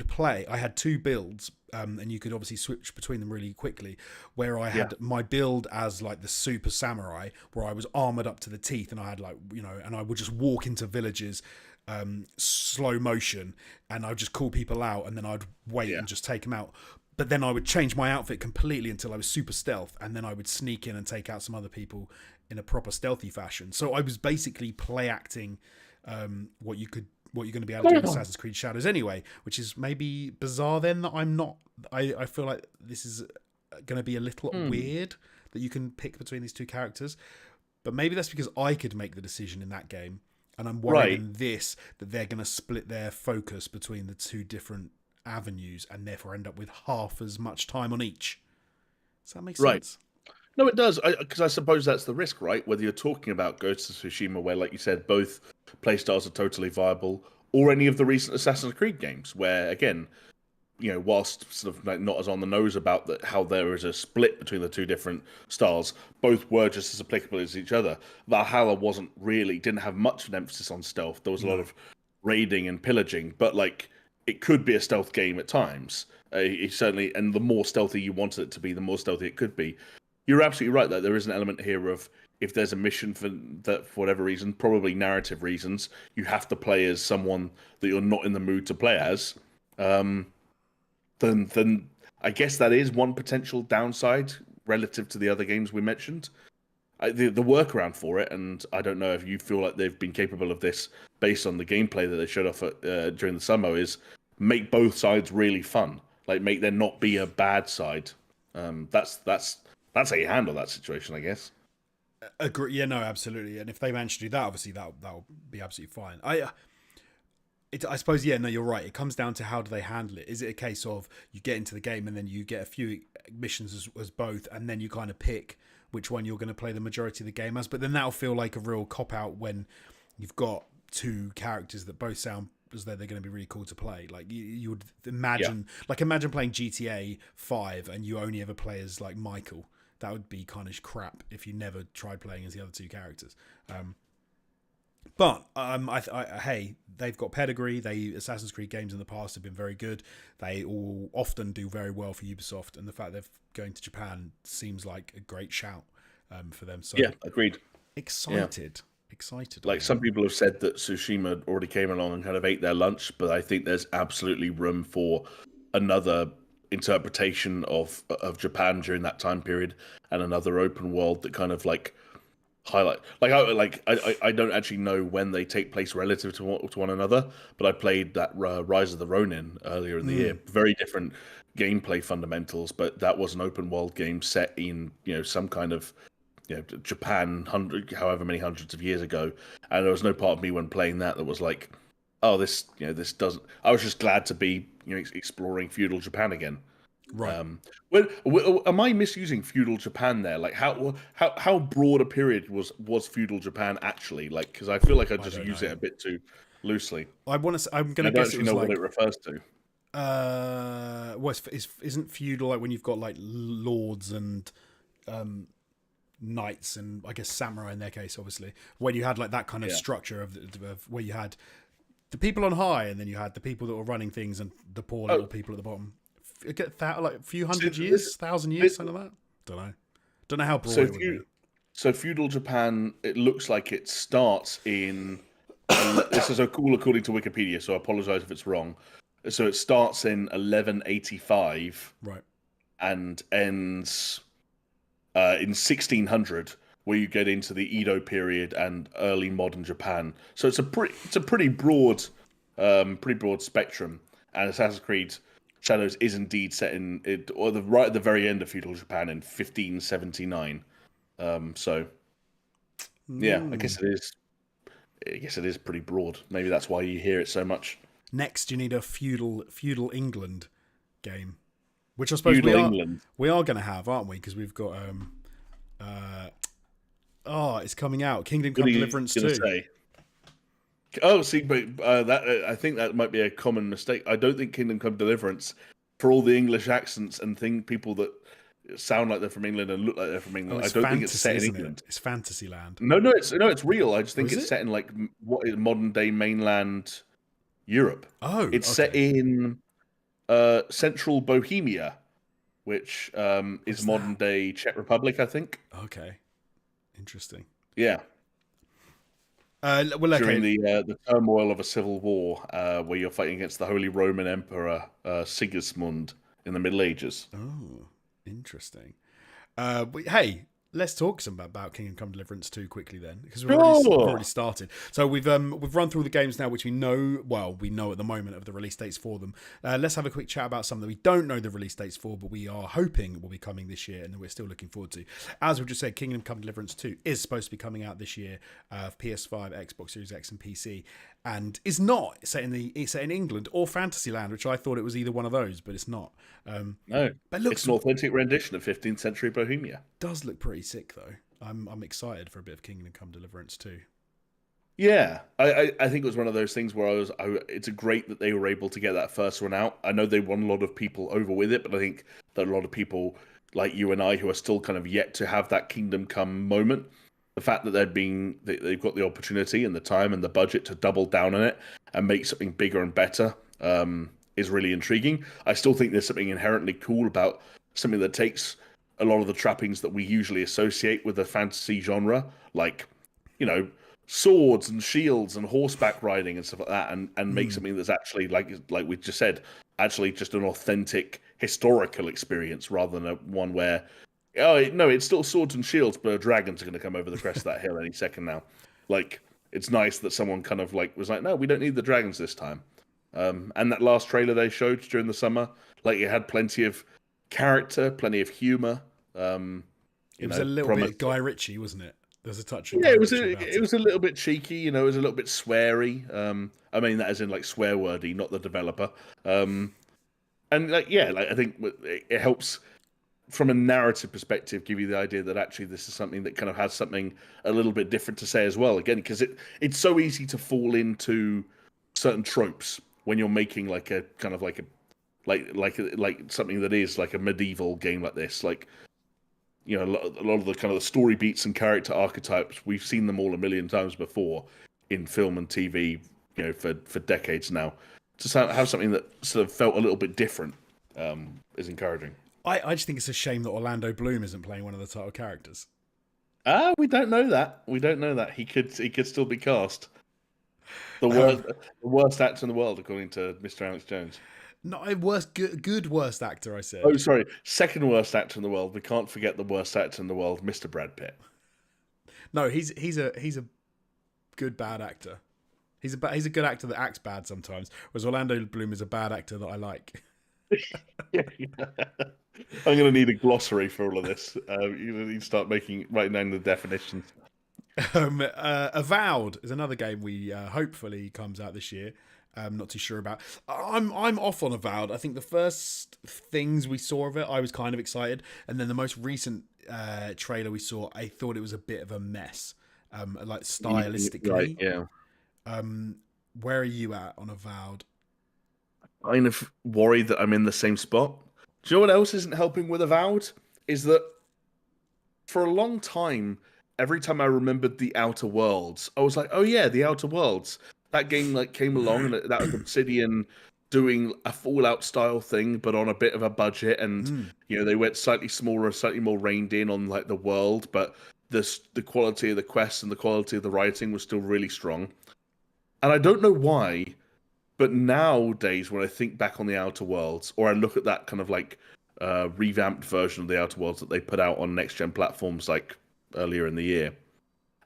had two builds, and you could obviously switch between them really quickly, where I had my build as like the super samurai, where I was armored up to the teeth, and I had and I would just walk into villages, slow motion, and I'd just call people out, and then I'd wait and just take them out. But then I would change my outfit completely until I was super stealth, and then I would sneak in and take out some other people in a proper stealthy fashion. So I was basically play acting what you're going to be able to do in Assassin's Creed Shadows anyway, which is maybe bizarre then that I'm not. I feel like this is going to be a little weird that you can pick between these two characters, but maybe that's because I could make the decision in that game. And I'm worried in this that they're going to split their focus between the two different avenues and therefore end up with half as much time on each. Does that make sense? No, it does. Because I suppose that's the risk, right? Whether you're talking about Ghost of Tsushima, where, like you said, both playstyles are totally viable, or any of the recent Assassin's Creed games, where, again, whilst sort of like not as on the nose about how there is a split between the two different styles, both were just as applicable as each other. Valhalla didn't have much of an emphasis on stealth. There was a lot of raiding and pillaging, but like it could be a stealth game at times. It certainly, and the more stealthy you wanted it to be, the more stealthy it could be. You're absolutely right that there is an element here of if there's a mission for whatever reason, probably narrative reasons, you have to play as someone that you're not in the mood to play as. Then I guess that is one potential downside relative to the other games we mentioned. The workaround for it, and I don't know if you feel like they've been capable of this based on the gameplay that they showed off during the summer, is make both sides really fun. Like make there not be a bad side. That's how you handle that situation, I guess. Agree. Yeah, no, absolutely. And if they manage to do that, obviously that'll be absolutely fine. I suppose, yeah, no, you're right. It comes down to how do they handle it. Is it a case of you get into the game and then you get a few missions as both, and then you kind of pick which one you're going to play the majority of the game as? But then that'll feel like a real cop-out when you've got two characters that both sound as though they're going to be really cool to play. Like you would imagine, imagine playing GTA 5 and you only ever play as like Michael. That would be kind of crap if you never tried playing as the other two characters. But hey, they've got pedigree. Assassin's Creed games in the past have been very good. They all often do very well for Ubisoft, and the fact they're going to Japan seems like a great shout for them. So yeah, agreed. Excited. Like some people have said that Tsushima already came along and kind of ate their lunch, but I think there's absolutely room for another interpretation of Japan during that time period, and another open world that kind of like highlight. I don't actually know when they take place relative to one another, but I played that Rise of the Ronin earlier in the year. Very different gameplay fundamentals, but that was an open world game set in some kind of Japan, however many hundreds of years ago, and there was no part of me when playing that was like, oh, this doesn't. I was just glad to be exploring feudal Japan again. Right. Am I misusing feudal Japan there? Like how broad a period was feudal Japan actually? Like, because I feel like I just use it a bit too loosely. I'm going to guess it was know like what it refers to. Isn't feudal like when you've got like lords and knights and I guess samurai in their case, obviously, when you had like that kind of structure of where you had the people on high and then you had the people that were running things and the poor little people at the bottom. Get that like a few hundred years, 1,000 years, something like that. Don't know how broad it would be. So feudal Japan, it looks like it starts in. This is cool according to Wikipedia, so I apologize if it's wrong. So it starts in 1185, right, and ends in 1600, where you get into the Edo period and early modern Japan. So it's a pretty broad spectrum. And Assassin's Creed Shadows is indeed set in it, or right at the very end of feudal Japan in 1579. So yeah, I guess it is. I guess it is pretty broad. Maybe that's why you hear it so much. Next, you need a feudal England game, which I suppose Feudal England. we are going to have, aren't we? Because we've got it's coming out. Kingdom Come Deliverance 2. Say? Oh, see, but that I think that might be a common mistake. I don't think Kingdom Come Deliverance, for all the English accents and people that sound like they're from England and look like they're from England, I don't think it's set in England. It's Fantasyland. No, it's real. I just think it's set in like what is modern day mainland Europe. Oh, it's set in central Bohemia, which is modern day Czech Republic, I think. Okay, interesting. Yeah. During the turmoil of a civil war, where you're fighting against the Holy Roman Emperor Sigismund in the Middle Ages. Oh, interesting. Hey, let's talk some about Kingdom Come Deliverance 2 quickly then, because we've already started. So we've run through the games now, which we know at the moment of the release dates for them. Let's have a quick chat about some that we don't know the release dates for, but we are hoping will be coming this year and that we're still looking forward to. As we've just said, Kingdom Come Deliverance 2 is supposed to be coming out this year, PS5, Xbox Series X, and PC, and is not set in England or Fantasyland, which I thought it was either one of those, but it's not. No, but it's an authentic rendition of 15th century Bohemia. Does look pretty sick though. I'm excited for a bit of Kingdom Come Deliverance too. Yeah, I think it was one of those things where it's great that they were able to get that first one out. I know they won a lot of people over with it, but I think that a lot of people like you and I who are still kind of yet to have that Kingdom Come moment, the fact that they've got the opportunity and the time and the budget to double down on it and make something bigger and better is really intriguing. I still think there's something inherently cool about something that takes a lot of the trappings that we usually associate with the fantasy genre, like, swords and shields and horseback riding and stuff like that, and make something that's actually, like we just said, actually just an authentic historical experience rather than one where, oh, no, it's still swords and shields, but dragons are going to come over the crest of that hill any second now. Like, it's nice that someone kind of was like, no, we don't need the dragons this time. And that last trailer they showed during the summer, it had plenty of character, plenty of humor. It was a little bit Guy Ritchie, wasn't it? There's a touch of it was a little bit cheeky, it was a little bit sweary. I mean that as in swear wordy, not the developer. And I think it helps from a narrative perspective give you the idea that actually this is something that kind of has something a little bit different to say as well. Again, because it's so easy to fall into certain tropes when you're making like something that is like a medieval game like this. A lot of the kind of the story beats and character archetypes, we've seen them all a million times before in film and TV, for decades now. To have something that sort of felt a little bit different is encouraging. I just think it's a shame that Orlando Bloom isn't playing one of the title characters. We don't know that. He could still be cast. The worst actor in the world, according to Mr. Alex Jones. Not a worst actor, I said. Oh, sorry. Second worst actor in the world. We can't forget the worst actor in the world, Mr. Brad Pitt. No, he's a good bad actor. He's a good actor that acts bad sometimes, whereas Orlando Bloom is a bad actor that I like. Yeah. I'm going to need a glossary for all of this. You need to start writing down the definitions. Avowed is another game we hopefully comes out this year. I'm not too sure about. I'm off on Avowed. I think the first things we saw of it, I was kind of excited, and then the most recent trailer we saw, I thought it was a bit of a mess, stylistically. Right, yeah. Where are you at on Avowed? Kind of worried that I'm in the same spot. Do you know what else isn't helping with Avowed? Is that for a long time, every time I remembered the Outer Worlds, I was like, oh yeah, the Outer Worlds. That game came along, and that was Obsidian doing a Fallout style thing, but on a bit of a budget, and they went slightly smaller, slightly more reined in on the world, but the quality of the quests and the quality of the writing was still really strong. And I don't know why, but nowadays when I think back on the Outer Worlds, or I look at that kind of revamped version of the Outer Worlds that they put out on next gen platforms earlier in the year,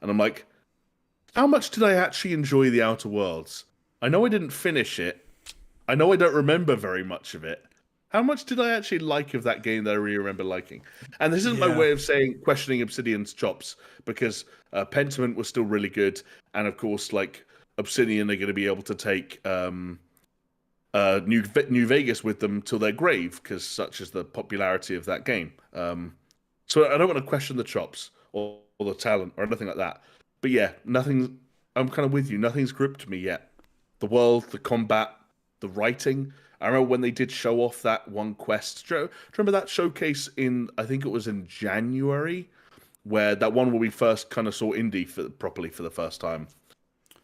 and I'm like, how much did I actually enjoy the Outer Worlds? I know I didn't finish it. I know I don't remember very much of it. how much did I actually like of that game that I really remember liking? And this isn't my Yeah. way of saying questioning Obsidian's chops, because Pentiment was still really good, and of course, like Obsidian are going to be able to take New Vegas with them till their grave, because such is the popularity of that game. So I don't want to question the chops or the talent or anything like that. But yeah, nothing. I'm kind of with you. Nothing's gripped me yet. The world, the combat, the writing. I remember when they did show off that one quest. Do you remember that showcase in? I think it was in January, where that one where we first kind of saw indie properly for the first time,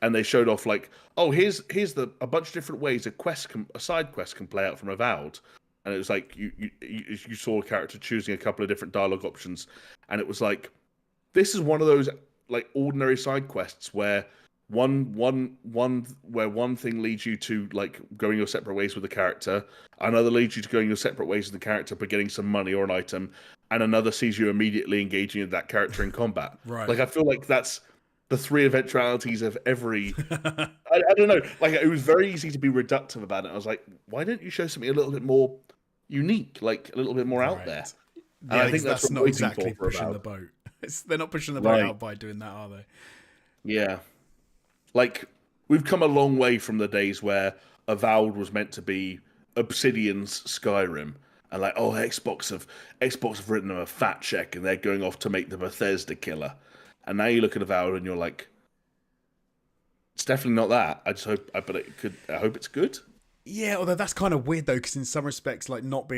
and they showed off like, oh, here's a bunch of different ways a side quest can play out from Avowed, and it was like you saw a character choosing a couple of different dialogue options, and it was like, this is one of those like ordinary side quests where one thing leads you to like going your separate ways with the character, another leads you to going your separate ways with the character but getting some money or an item, and another sees you immediately engaging with that character in combat. Right. Like I feel like that's the three eventualities of every. I don't know. Like it was very easy to be reductive about it. I was like, why don't you show something a little bit more unique, like a little bit more out there? And Yeah, I think that's what not we're exactly for pushing Avowed. the boat. They're not pushing the boat out by doing that, are they? Yeah. Like, we've come a long way from the days where Avowed was meant to be Obsidian's Skyrim. And like, oh, Xbox have written them a fat check and they're going off to make the Bethesda killer. And now you look at Avowed and you're like, it's definitely not that. I hope it's good. Yeah, although that's kind of weird though, because in some respects, like not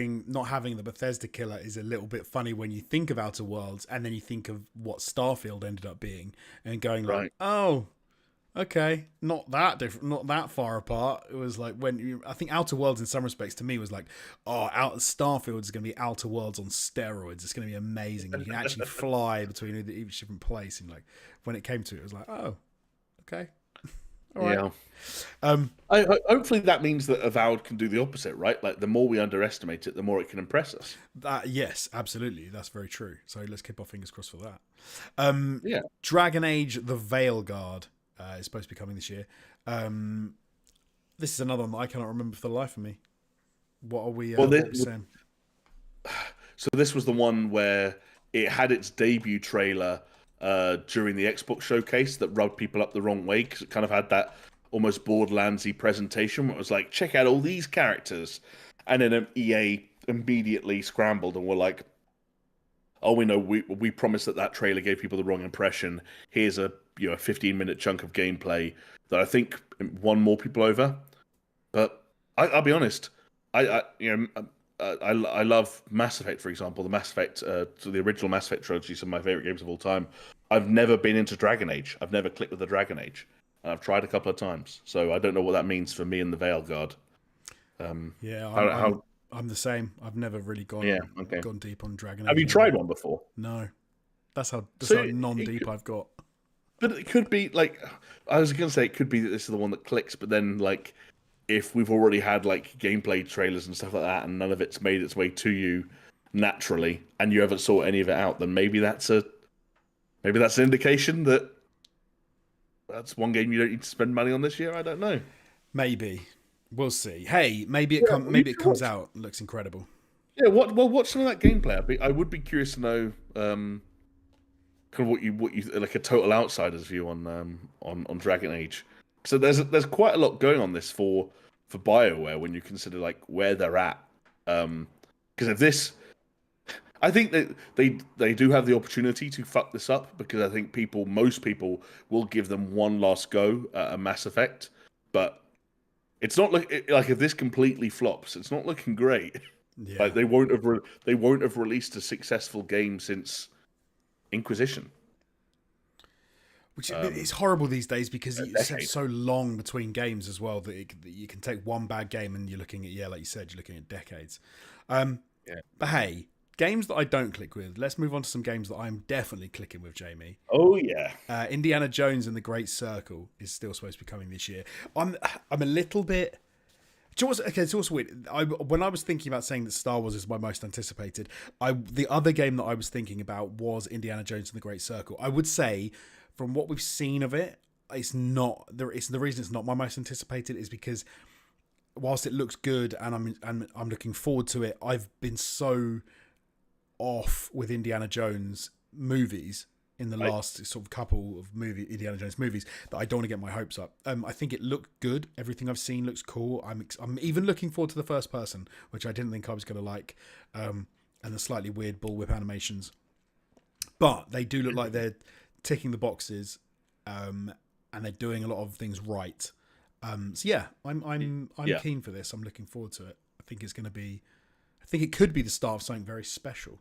having the Bethesda killer is a little bit funny when you think of Outer Worlds and then you think of what Starfield ended up being, and going like, oh, okay, not that different, not that far apart. It was like I think Outer Worlds in some respects to me was like, oh, Starfield is going to be Outer Worlds on steroids. It's going to be amazing. You can actually fly between each different place, and like when it came to it, it was like, oh, okay. All right. Yeah. Hopefully that means that Avowed can do the opposite, right? Like the more we underestimate it, the more it can impress us. Yes, absolutely. That's very true. So let's keep our fingers crossed for that. Yeah. Dragon Age: The Veilguard is supposed to be coming this year. This is another one that I cannot remember for the life of me. What are we saying? So this was the one where it had its debut trailer during the Xbox showcase that rubbed people up the wrong way, because it kind of had that almost Borderlands-y presentation where it was like, check out all these characters. And then EA immediately scrambled and were like, oh, we know, we promised that trailer gave people the wrong impression. Here's a 15-minute chunk of gameplay that I think won more people over. But I'll be honest, I love Mass Effect, for example. The Mass Effect, so the original Mass Effect trilogy, some of my favorite games of all time. I've never been into Dragon Age. I've never clicked with the Dragon Age. And I've tried a couple of times, so I don't know what that means for me and the Veilguard. I'm the same. I've never really gone deep on Dragon Age. Have you tried one before? No, that's how non-deep I've got. But it could be like, I was going to say, it could be that this is the one that clicks, but then like, if we've already had like gameplay trailers and stuff like that, and none of it's made its way to you naturally, and you haven't sought any of it out, then maybe that's an indication that that's one game you don't need to spend money on this year. I don't know. Maybe we'll see. Hey, maybe it comes out and looks incredible. Yeah, watch some of that gameplay. I would be curious to know kind of what you like a total outsider's view on Dragon Age. So there's quite a lot going on this for BioWare when you consider like where they're at. Because if this, I think that they do have the opportunity to fuck this up, because I think most people will give them one last go at a Mass Effect, but it's not like if this completely flops, it's not looking great. Yeah. Like they won't have released a successful game since Inquisition. Which is horrible these days, because it's so long between games as well that you can take one bad game and you're looking at, like you said, you're looking at decades. But hey, games that I don't click with. Let's move on to some games that I'm definitely clicking with, Jamie. Oh yeah. Indiana Jones and the Great Circle is still supposed to be coming this year. I'm a little bit. It's also weird. When I was thinking about saying that Star Wars is my most anticipated, the other game that I was thinking about was Indiana Jones and the Great Circle. I would say, from what we've seen of it, it's not. The reason it's not my most anticipated is because whilst it looks good and I'm looking forward to it, I've been so off with Indiana Jones movies in the last sort of couple of Indiana Jones movies that I don't want to get my hopes up. I think it looked good. Everything I've seen looks cool. I'm even looking forward to the first person, which I didn't think I was going to like, and the slightly weird bullwhip animations. But they do look like they're ticking the boxes, and they're doing a lot of things right. So yeah, I'm keen for this. I'm looking forward to it. I think it could be the start of something very special.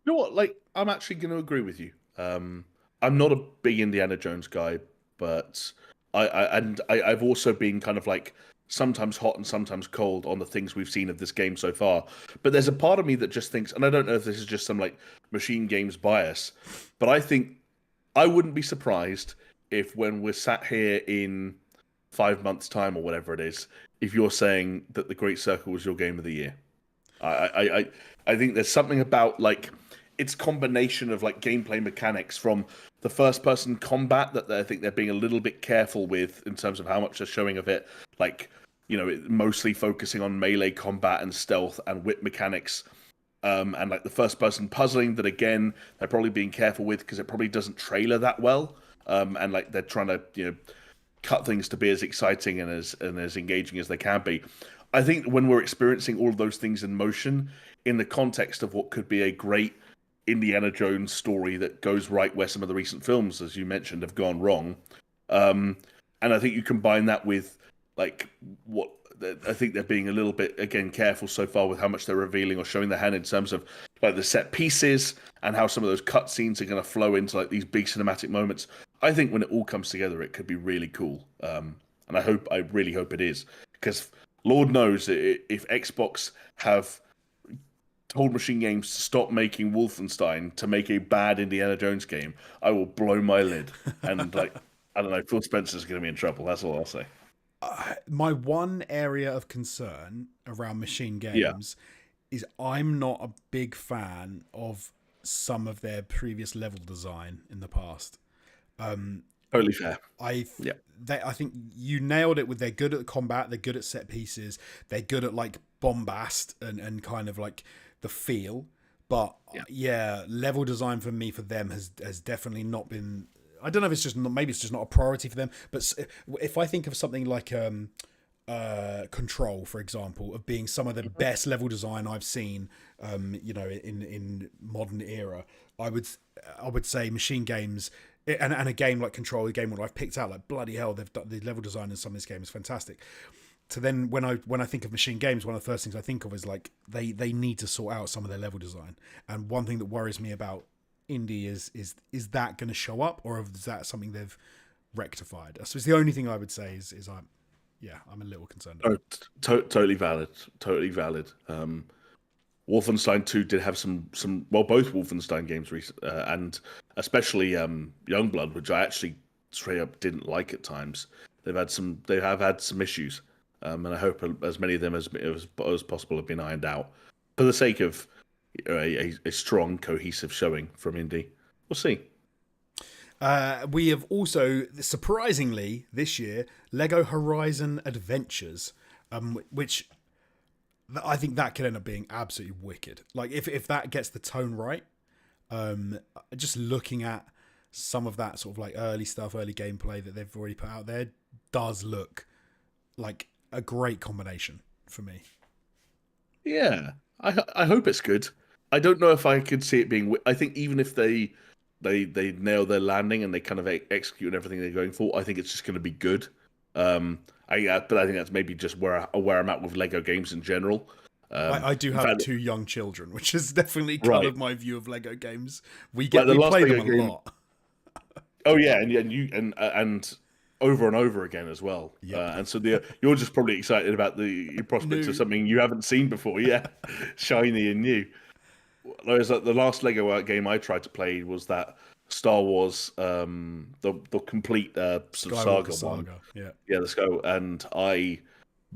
You know what? Like, I'm actually going to agree with you. I'm not a big Indiana Jones guy, but I've also been kind of like sometimes hot and sometimes cold on the things we've seen of this game so far. But there's a part of me that just thinks, and I don't know if this is just some like Machine Games bias, but I think I wouldn't be surprised if when we're sat here in 5 months' time or whatever it is, if you're saying that The Great Circle was your game of the year. I think there's something about like its combination of like gameplay mechanics from the first person combat that I think they're being a little bit careful with in terms of how much they're showing of it. Like, you know, mostly focusing on melee combat and stealth and whip mechanics. And like the first person puzzling that again, they're probably being careful with because it probably doesn't trailer that well. And like they're trying to, you know, cut things to be as exciting and as engaging as they can be. I think when we're experiencing all of those things in motion in the context of what could be a great Indiana Jones story that goes right where some of the recent films, as you mentioned, have gone wrong. And I think you combine that with like what I think they're being a little bit, again, careful so far with how much they're revealing or showing their hand in terms of like the set pieces and how some of those cutscenes are going to flow into like these big cinematic moments. I think when it all comes together, it could be really cool. And I really hope it is, because Lord knows if Xbox have told Machine Games to stop making Wolfenstein to make a bad Indiana Jones game, I will blow my lid. And like, I don't know, Phil Spencer's going to be in trouble. That's all I'll say. My one area of concern around Machine Games is I'm not a big fan of some of their previous level design in the past. Totally fair. I think you nailed it with they're good at combat, they're good at set pieces, they're good at like bombast and kind of like the feel. But level design for me for them has definitely not been. I don't know if it's just maybe it's just not a priority for them. But if I think of something like Control, for example, of being some of the best level design I've seen, you know, in modern era, I would say Machine Games. And a game like Control, a game where I've picked out like bloody hell, they've done, the level design in some of this game is fantastic. So then when I think of Machine Games, one of the first things I think of is like they need to sort out some of their level design. And one thing that worries me about indie is that going to show up, or is that something they've rectified? So it's the only thing I would say is I'm a little concerned. Totally valid. Wolfenstein 2 did have some both Wolfenstein games and especially Youngblood, which I actually straight up didn't like at times. They have had some issues, and I hope as many of them as possible have been ironed out for the sake of a strong, cohesive showing from indie. We'll see. We have also, surprisingly, this year, Lego Horizon Adventures, which I think that could end up being absolutely wicked. Like if that gets the tone right, just looking at some of that sort of like early stuff, early gameplay that they've already put out there, does look like a great combination for me. Yeah, I hope it's good. I don't know if I could see it being. I think even if they nail their landing and they kind of execute everything they're going for, I think it's just going to be good. But I think that's maybe just where I'm at with Lego games in general. I do have two young children, which is definitely kind of my view of Lego games. We play them a lot. Oh yeah, and over and over again as well. Yep. And so you're just probably excited about the prospects of something you haven't seen before. Yeah, shiny and new. Whereas like the last Lego game I tried to play was that Star Wars, the complete sort of saga one. Yeah, let's go. And I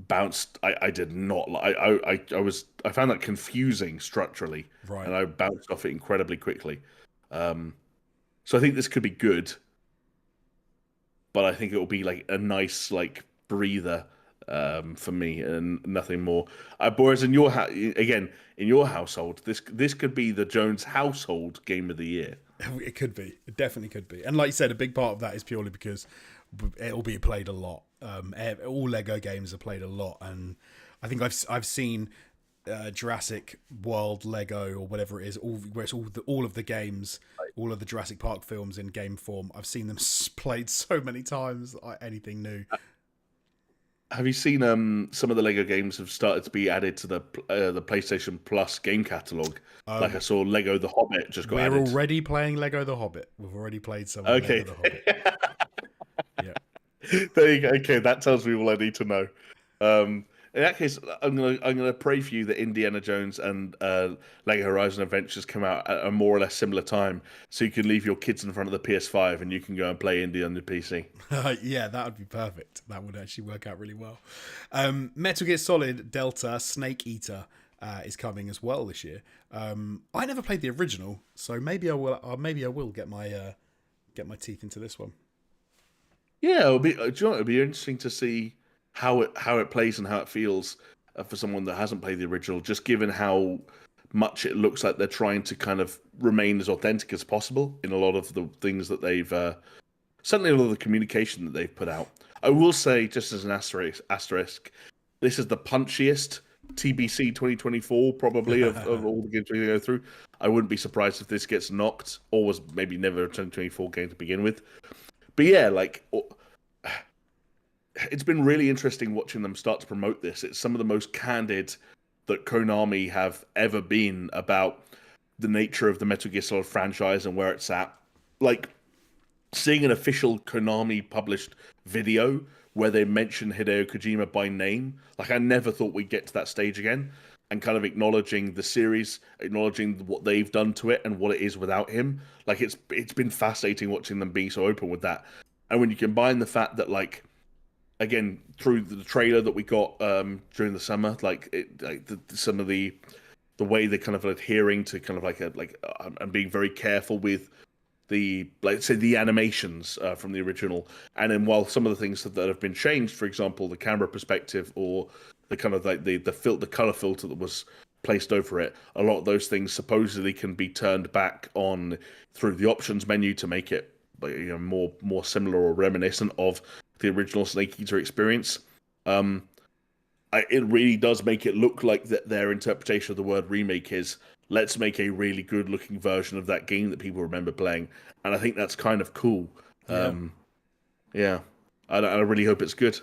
bounced. I did not. I found that confusing structurally, right? And I bounced off it incredibly quickly. So I think this could be good, but I think it will be like a nice like breather for me, and nothing more. Whereas in your again, in your household, this could be the Jones household game of the year. It could be. It definitely could be. And like you said, a big part of that is purely because it will be played a lot. All Lego games are played a lot, and I think I've seen Jurassic World Lego or whatever it is, where it's all of the games, all of the Jurassic Park films in game form. I've seen them played so many times. Anything new. Have you seen some of the Lego games have started to be added to the PlayStation Plus game catalog? Like I saw Lego The Hobbit just got added. We're already playing Lego The Hobbit. We've already played some of Lego The Hobbit. Yeah. There you go. Okay, that tells me all I need to know. In that case, I'm gonna pray for you that Indiana Jones and Lego Horizon Adventures come out at a more or less similar time, so you can leave your kids in front of the PS5 and you can go and play Indy on your PC. Yeah, that would be perfect. That would actually work out really well. Metal Gear Solid Delta Snake Eater is coming as well this year. I never played the original, so maybe I will. Maybe I will get my teeth into this one. Yeah, it'll be. Do you know what? It'll be interesting to see how it plays and how it feels for someone that hasn't played the original, just given how much it looks like they're trying to kind of remain as authentic as possible in a lot of the things that they've certainly a lot of the communication that they've put out. I will say, just as an asterisk, this is the punchiest TBC 2024 probably of all the games we go through. I wouldn't be surprised if this gets knocked, or was maybe never a 2024 game to begin with. But yeah, like, it's been really interesting watching them start to promote this. It's some of the most candid that Konami have ever been about the nature of the Metal Gear Solid franchise and where it's at. Like, seeing an official Konami published video where they mention Hideo Kojima by name, like, I never thought we'd get to that stage again, and kind of acknowledging the series, acknowledging what they've done to it and what it is without him. Like, it's been fascinating watching them be so open with that. And when you combine the fact that, like, again, through the trailer that we got during the summer, some of the way they're kind of adhering to kind of and being very careful with the, let's say, the animations from the original. And then while some of the things that have been changed, for example, the camera perspective or the kind of like the color filter that was placed over it, a lot of those things supposedly can be turned back on through the options menu to make it, you know, more similar or reminiscent of the original Snake Eater experience. It really does make it look like that their interpretation of the word remake is, let's make a really good looking version of that game that people remember playing. And I think that's kind of cool. Yeah. I really hope it's good.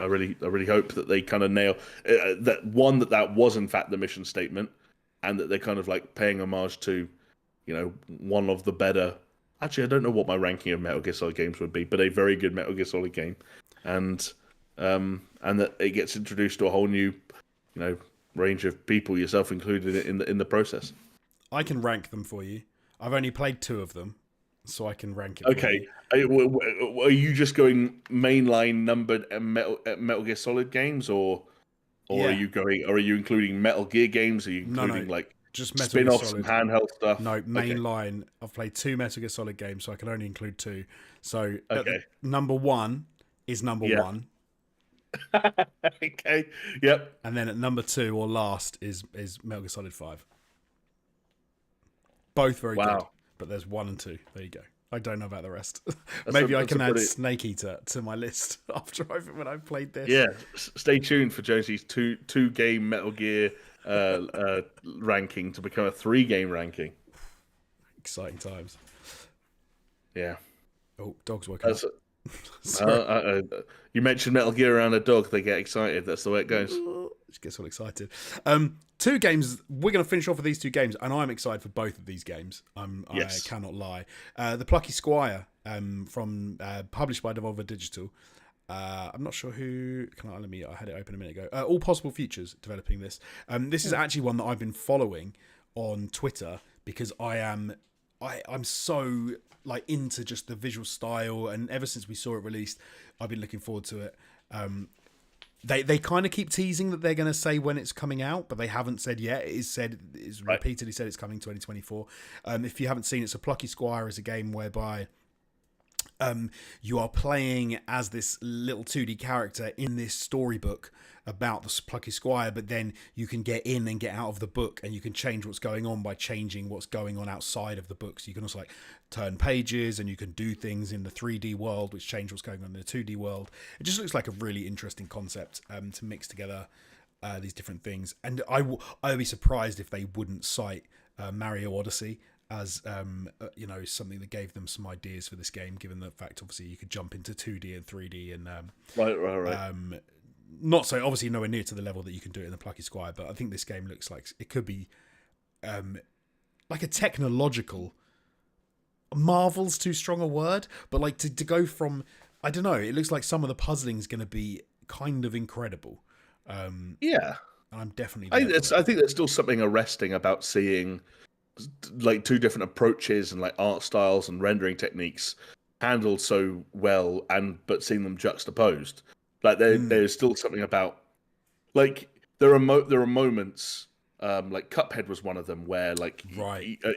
I really hope that they kind of nail that was in fact the mission statement, and that they're kind of like paying homage to, you know, one of the better. Actually, I don't know what my ranking of Metal Gear Solid games would be, but a very good Metal Gear Solid game, and that it gets introduced to a whole new, you know, range of people, yourself included, in the process. I can rank them for you. I've only played 2 of them, so I can rank it. Okay, are you just going mainline numbered Metal Gear Solid games, or are you including Metal Gear games? Are you including like just Metal spin-offs Gear Solid and handheld stuff? No, mainline. Okay. I've played 2 Metal Gear Solid games, so I can only include 2. So number 1 is number 1. Okay. Yep. And then at number 2 or last is Metal Gear Solid 5. Both very good, but there's 1 and 2. There you go. I don't know about the rest. Maybe I can add Snake Eater to my list when I've played this. Yeah, stay tuned for Josie's two game Metal Gear ranking to become a 3-game ranking. Exciting times. Yeah. Oh, dog's woken up. You mentioned Metal Gear around a dog, they get excited. That's the way it goes. She gets all excited. 2 games. We're going to finish off with these 2 games, and I'm excited for both of these games. Yes. I cannot lie. The Plucky Squire, from published by Devolver Digital. I'm not sure who. I had it open a minute ago. All Possible Futures developing this. This is actually one that I've been following on Twitter because I'm so like into just the visual style, and ever since we saw it released, I've been looking forward to it. They kind of keep teasing that they're going to say when it's coming out, but they haven't said yet. It's repeatedly said it's coming 2024. If you haven't seen it, so Plucky Squire is a game whereby You are playing as this little 2D character in this storybook about the plucky squire, but then you can get in and get out of the book, and you can change what's going on by changing what's going on outside of the book. So you can also like turn pages, and you can do things in the 3D world which change what's going on in the 2D world. It just looks like a really interesting concept to mix together these different things. And I would be surprised if they wouldn't cite Mario Odyssey as something that gave them some ideas for this game, given the fact obviously you could jump into 2D and 3D and right. Not so obviously nowhere near to the level that you can do it in the Plucky Squire, but I think this game looks like it could be like a technological marvel's too strong a word, but like to go from, I don't know, it looks like some of the puzzling is going to be kind of incredible. Yeah, I'm definitely I think there's still something arresting about seeing like two different approaches and like art styles and rendering techniques handled so well, but seeing them juxtaposed. Like there's still something about like there are moments like Cuphead was one of them where like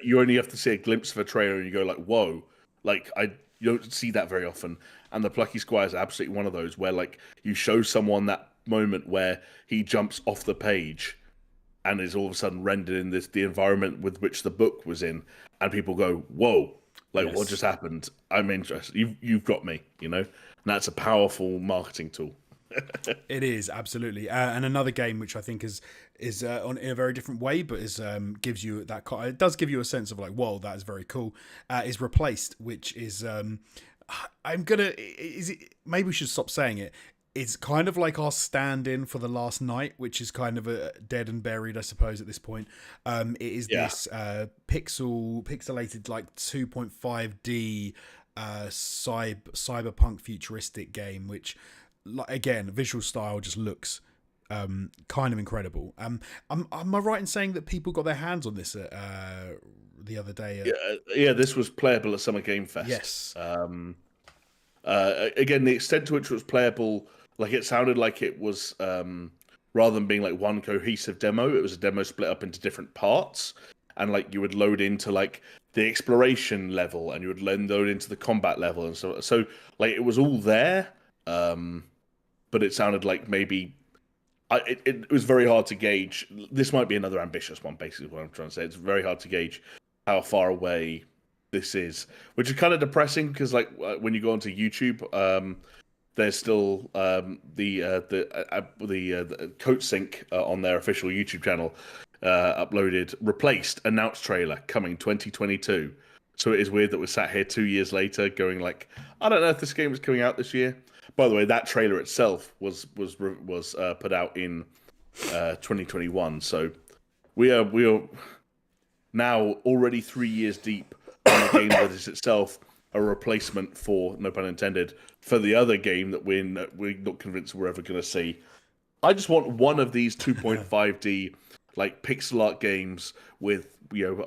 you only have to see a glimpse of a trailer and you go like, whoa, like you don't see that very often. And the Plucky Squire is absolutely one of those where like you show someone that moment where he jumps off the page and is all of a sudden rendered in the environment with which the book was in, and people go, whoa, like what just happened? I'm interested. You've got me, you know? And that's a powerful marketing tool. It is, absolutely. And another game which I think is on in a very different way, but gives you that, it does give you a sense of like, whoa, that is very cool, is Replaced, which is maybe we should stop saying it. It's kind of like our stand-in for The Last Night, which is kind of a dead and buried, I suppose, at this point. It is this pixelated, like 2.5D cyberpunk futuristic game, which, again, visual style just looks kind of incredible. Am I right in saying that people got their hands on this the other day? Yeah, this was playable at Summer Game Fest. Yes. Again, the extent to which it was playable, like it sounded like it was rather than being like one cohesive demo, it was a demo split up into different parts, and like you would load into like the exploration level, and you would then load into the combat level, and so like it was all there, but it sounded like maybe it was very hard to gauge. This might be another ambitious one, basically what I'm trying to say. It's very hard to gauge how far away this is, which is kind of depressing because like when you go onto YouTube, there's still the Coat Sync on their official YouTube channel uploaded Replaced announced trailer coming 2022. So it is weird that we're sat here 2 years later going like, I don't know if this game is coming out this year. By the way, that trailer itself was put out in 2021. So we are now already 3 years deep on a game that is itself a replacement for, no pun intended, for the other game that we're not convinced we're ever going to see. I just want one of these 2.5D like pixel art games with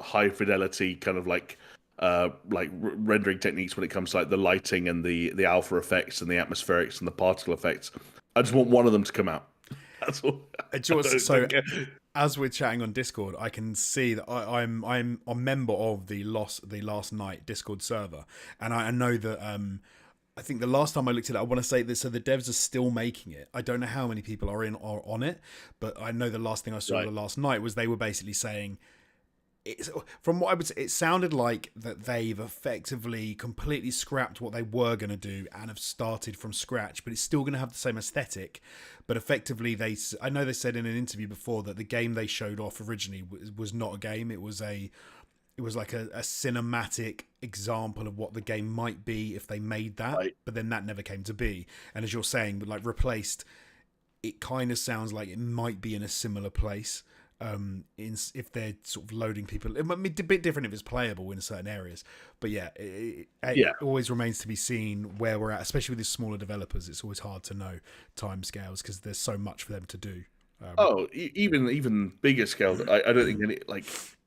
high fidelity kind of like rendering techniques when it comes to like the lighting and the alpha effects and the atmospherics and the particle effects. I just want one of them to come out. That's all. So as we're chatting on Discord, I can see that I'm a member of the Last Night Discord server, and I know that I think the last time I looked at it, I want to say this. So the devs are still making it. I don't know how many people are on it, but I know the last thing I saw the last night was they were basically saying, from what I would say, it sounded like that they've effectively completely scrapped what they were going to do and have started from scratch, but it's still going to have the same aesthetic. But effectively, I know they said in an interview before that the game they showed off originally was not a game. It was like a cinematic example of what the game might be if they made that, but then that never came to be. And as you're saying, but like Replaced, it kind of sounds like it might be in a similar place. If they're sort of loading people, it might be a bit different if it's playable in certain areas, but it always remains to be seen where we're at, especially with these smaller developers. It's always hard to know timescales because there's so much for them to do. Even bigger scale. I don't think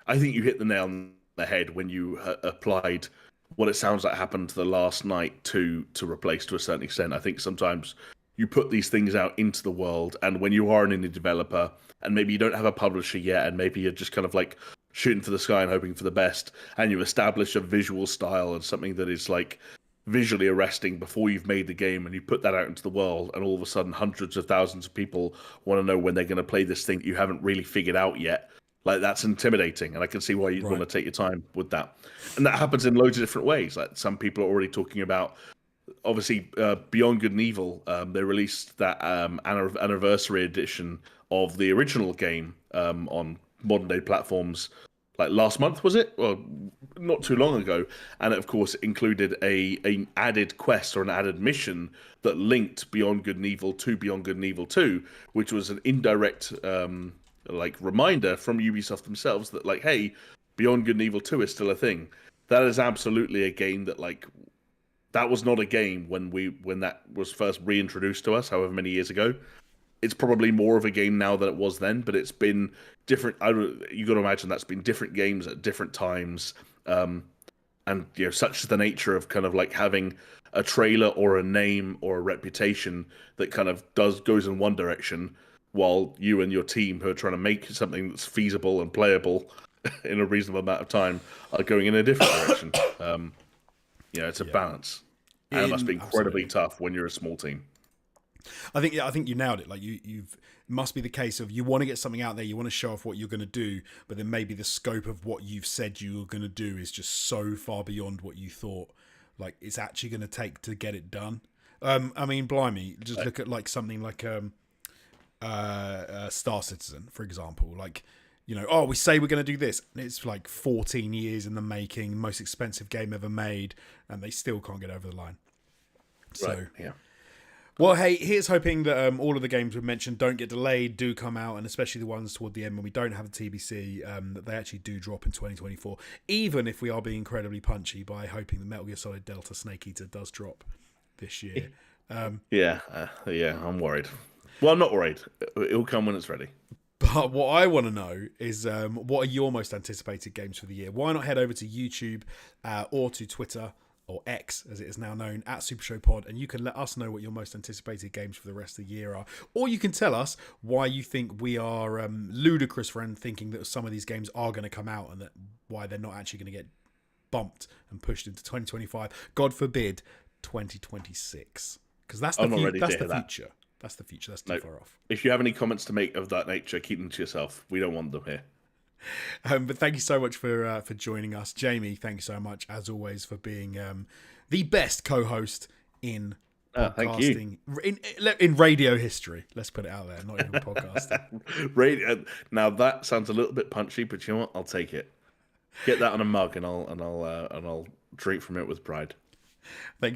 I think you hit the nail on the head when you applied what it sounds like happened to The Last Night to Replace to a certain extent. I think sometimes you put these things out into the world, and when you are an indie developer and maybe you don't have a publisher yet, and maybe you're just kind of like shooting for the sky and hoping for the best, and you establish a visual style and something that is like visually arresting before you've made the game, and you put that out into the world, and all of a sudden hundreds of thousands of people want to know when they're going to play this thing that you haven't really figured out yet. Like, that's intimidating, and I can see why you'd want to take your time with that. And that happens in loads of different ways. Like, some people are already talking about, obviously, Beyond Good and Evil. They released that anniversary edition of the original game on modern day platforms, like last month, was it? Well, not too long ago. And it, of course, included an added quest or an added mission that linked Beyond Good and Evil to Beyond Good and Evil 2, which was an indirect like reminder from Ubisoft themselves that, like, hey, Beyond Good and Evil 2 is still a thing. That is absolutely a game that, like, that was not a game when that was first reintroduced to us, however many years ago. It's probably more of a game now than it was then, but it's been different. You got to imagine that's been different games at different times, and such is the nature of kind of like having a trailer or a name or a reputation that kind of goes in one direction, while you and your team who are trying to make something that's feasible and playable in a reasonable amount of time are going in a different direction. It's a balance, and it must be incredibly tough when you're a small team. I think you nailed it. Like it must be the case of, you want to get something out there, you want to show off what you're going to do, but then maybe the scope of what you've said you're going to do is just so far beyond what you thought like it's actually going to take to get it done. I mean, blimey, just look at like something like Star Citizen, for example. Like, we say we're going to do this, and it's like 14 years in the making, most expensive game ever made, and they still can't get over the line. So, yeah. Well, hey, here's hoping that all of the games we've mentioned don't get delayed, do come out, and especially the ones toward the end when we don't have a TBC, that they actually do drop in 2024, even if we are being incredibly punchy by hoping that Metal Gear Solid Delta Snake Eater does drop this year. Yeah, I'm worried. Well, I'm not worried. It'll come when it's ready. But what I want to know is, what are your most anticipated games for the year? Why not head over to YouTube or to Twitter, or X, as it is now known, at SuperShow Pod, and you can let us know what your most anticipated games for the rest of the year are. Or you can tell us why you think we are ludicrous for thinking that some of these games are going to come out, and that why they're not actually going to get bumped and pushed into 2025. God forbid, 2026. Because that's the future. That's the future. That's too far off. If you have any comments to make of that nature, keep them to yourself. We don't want them here. But thank you so much for joining us, Jamie. Thank you so much, as always, for being the best co-host in podcasting, in radio history. Let's put it out there, not even podcasting. Radio. Now that sounds a little bit punchy, but you know what? I'll take it. Get that on a mug, and I'll drink from it with pride. Thank you so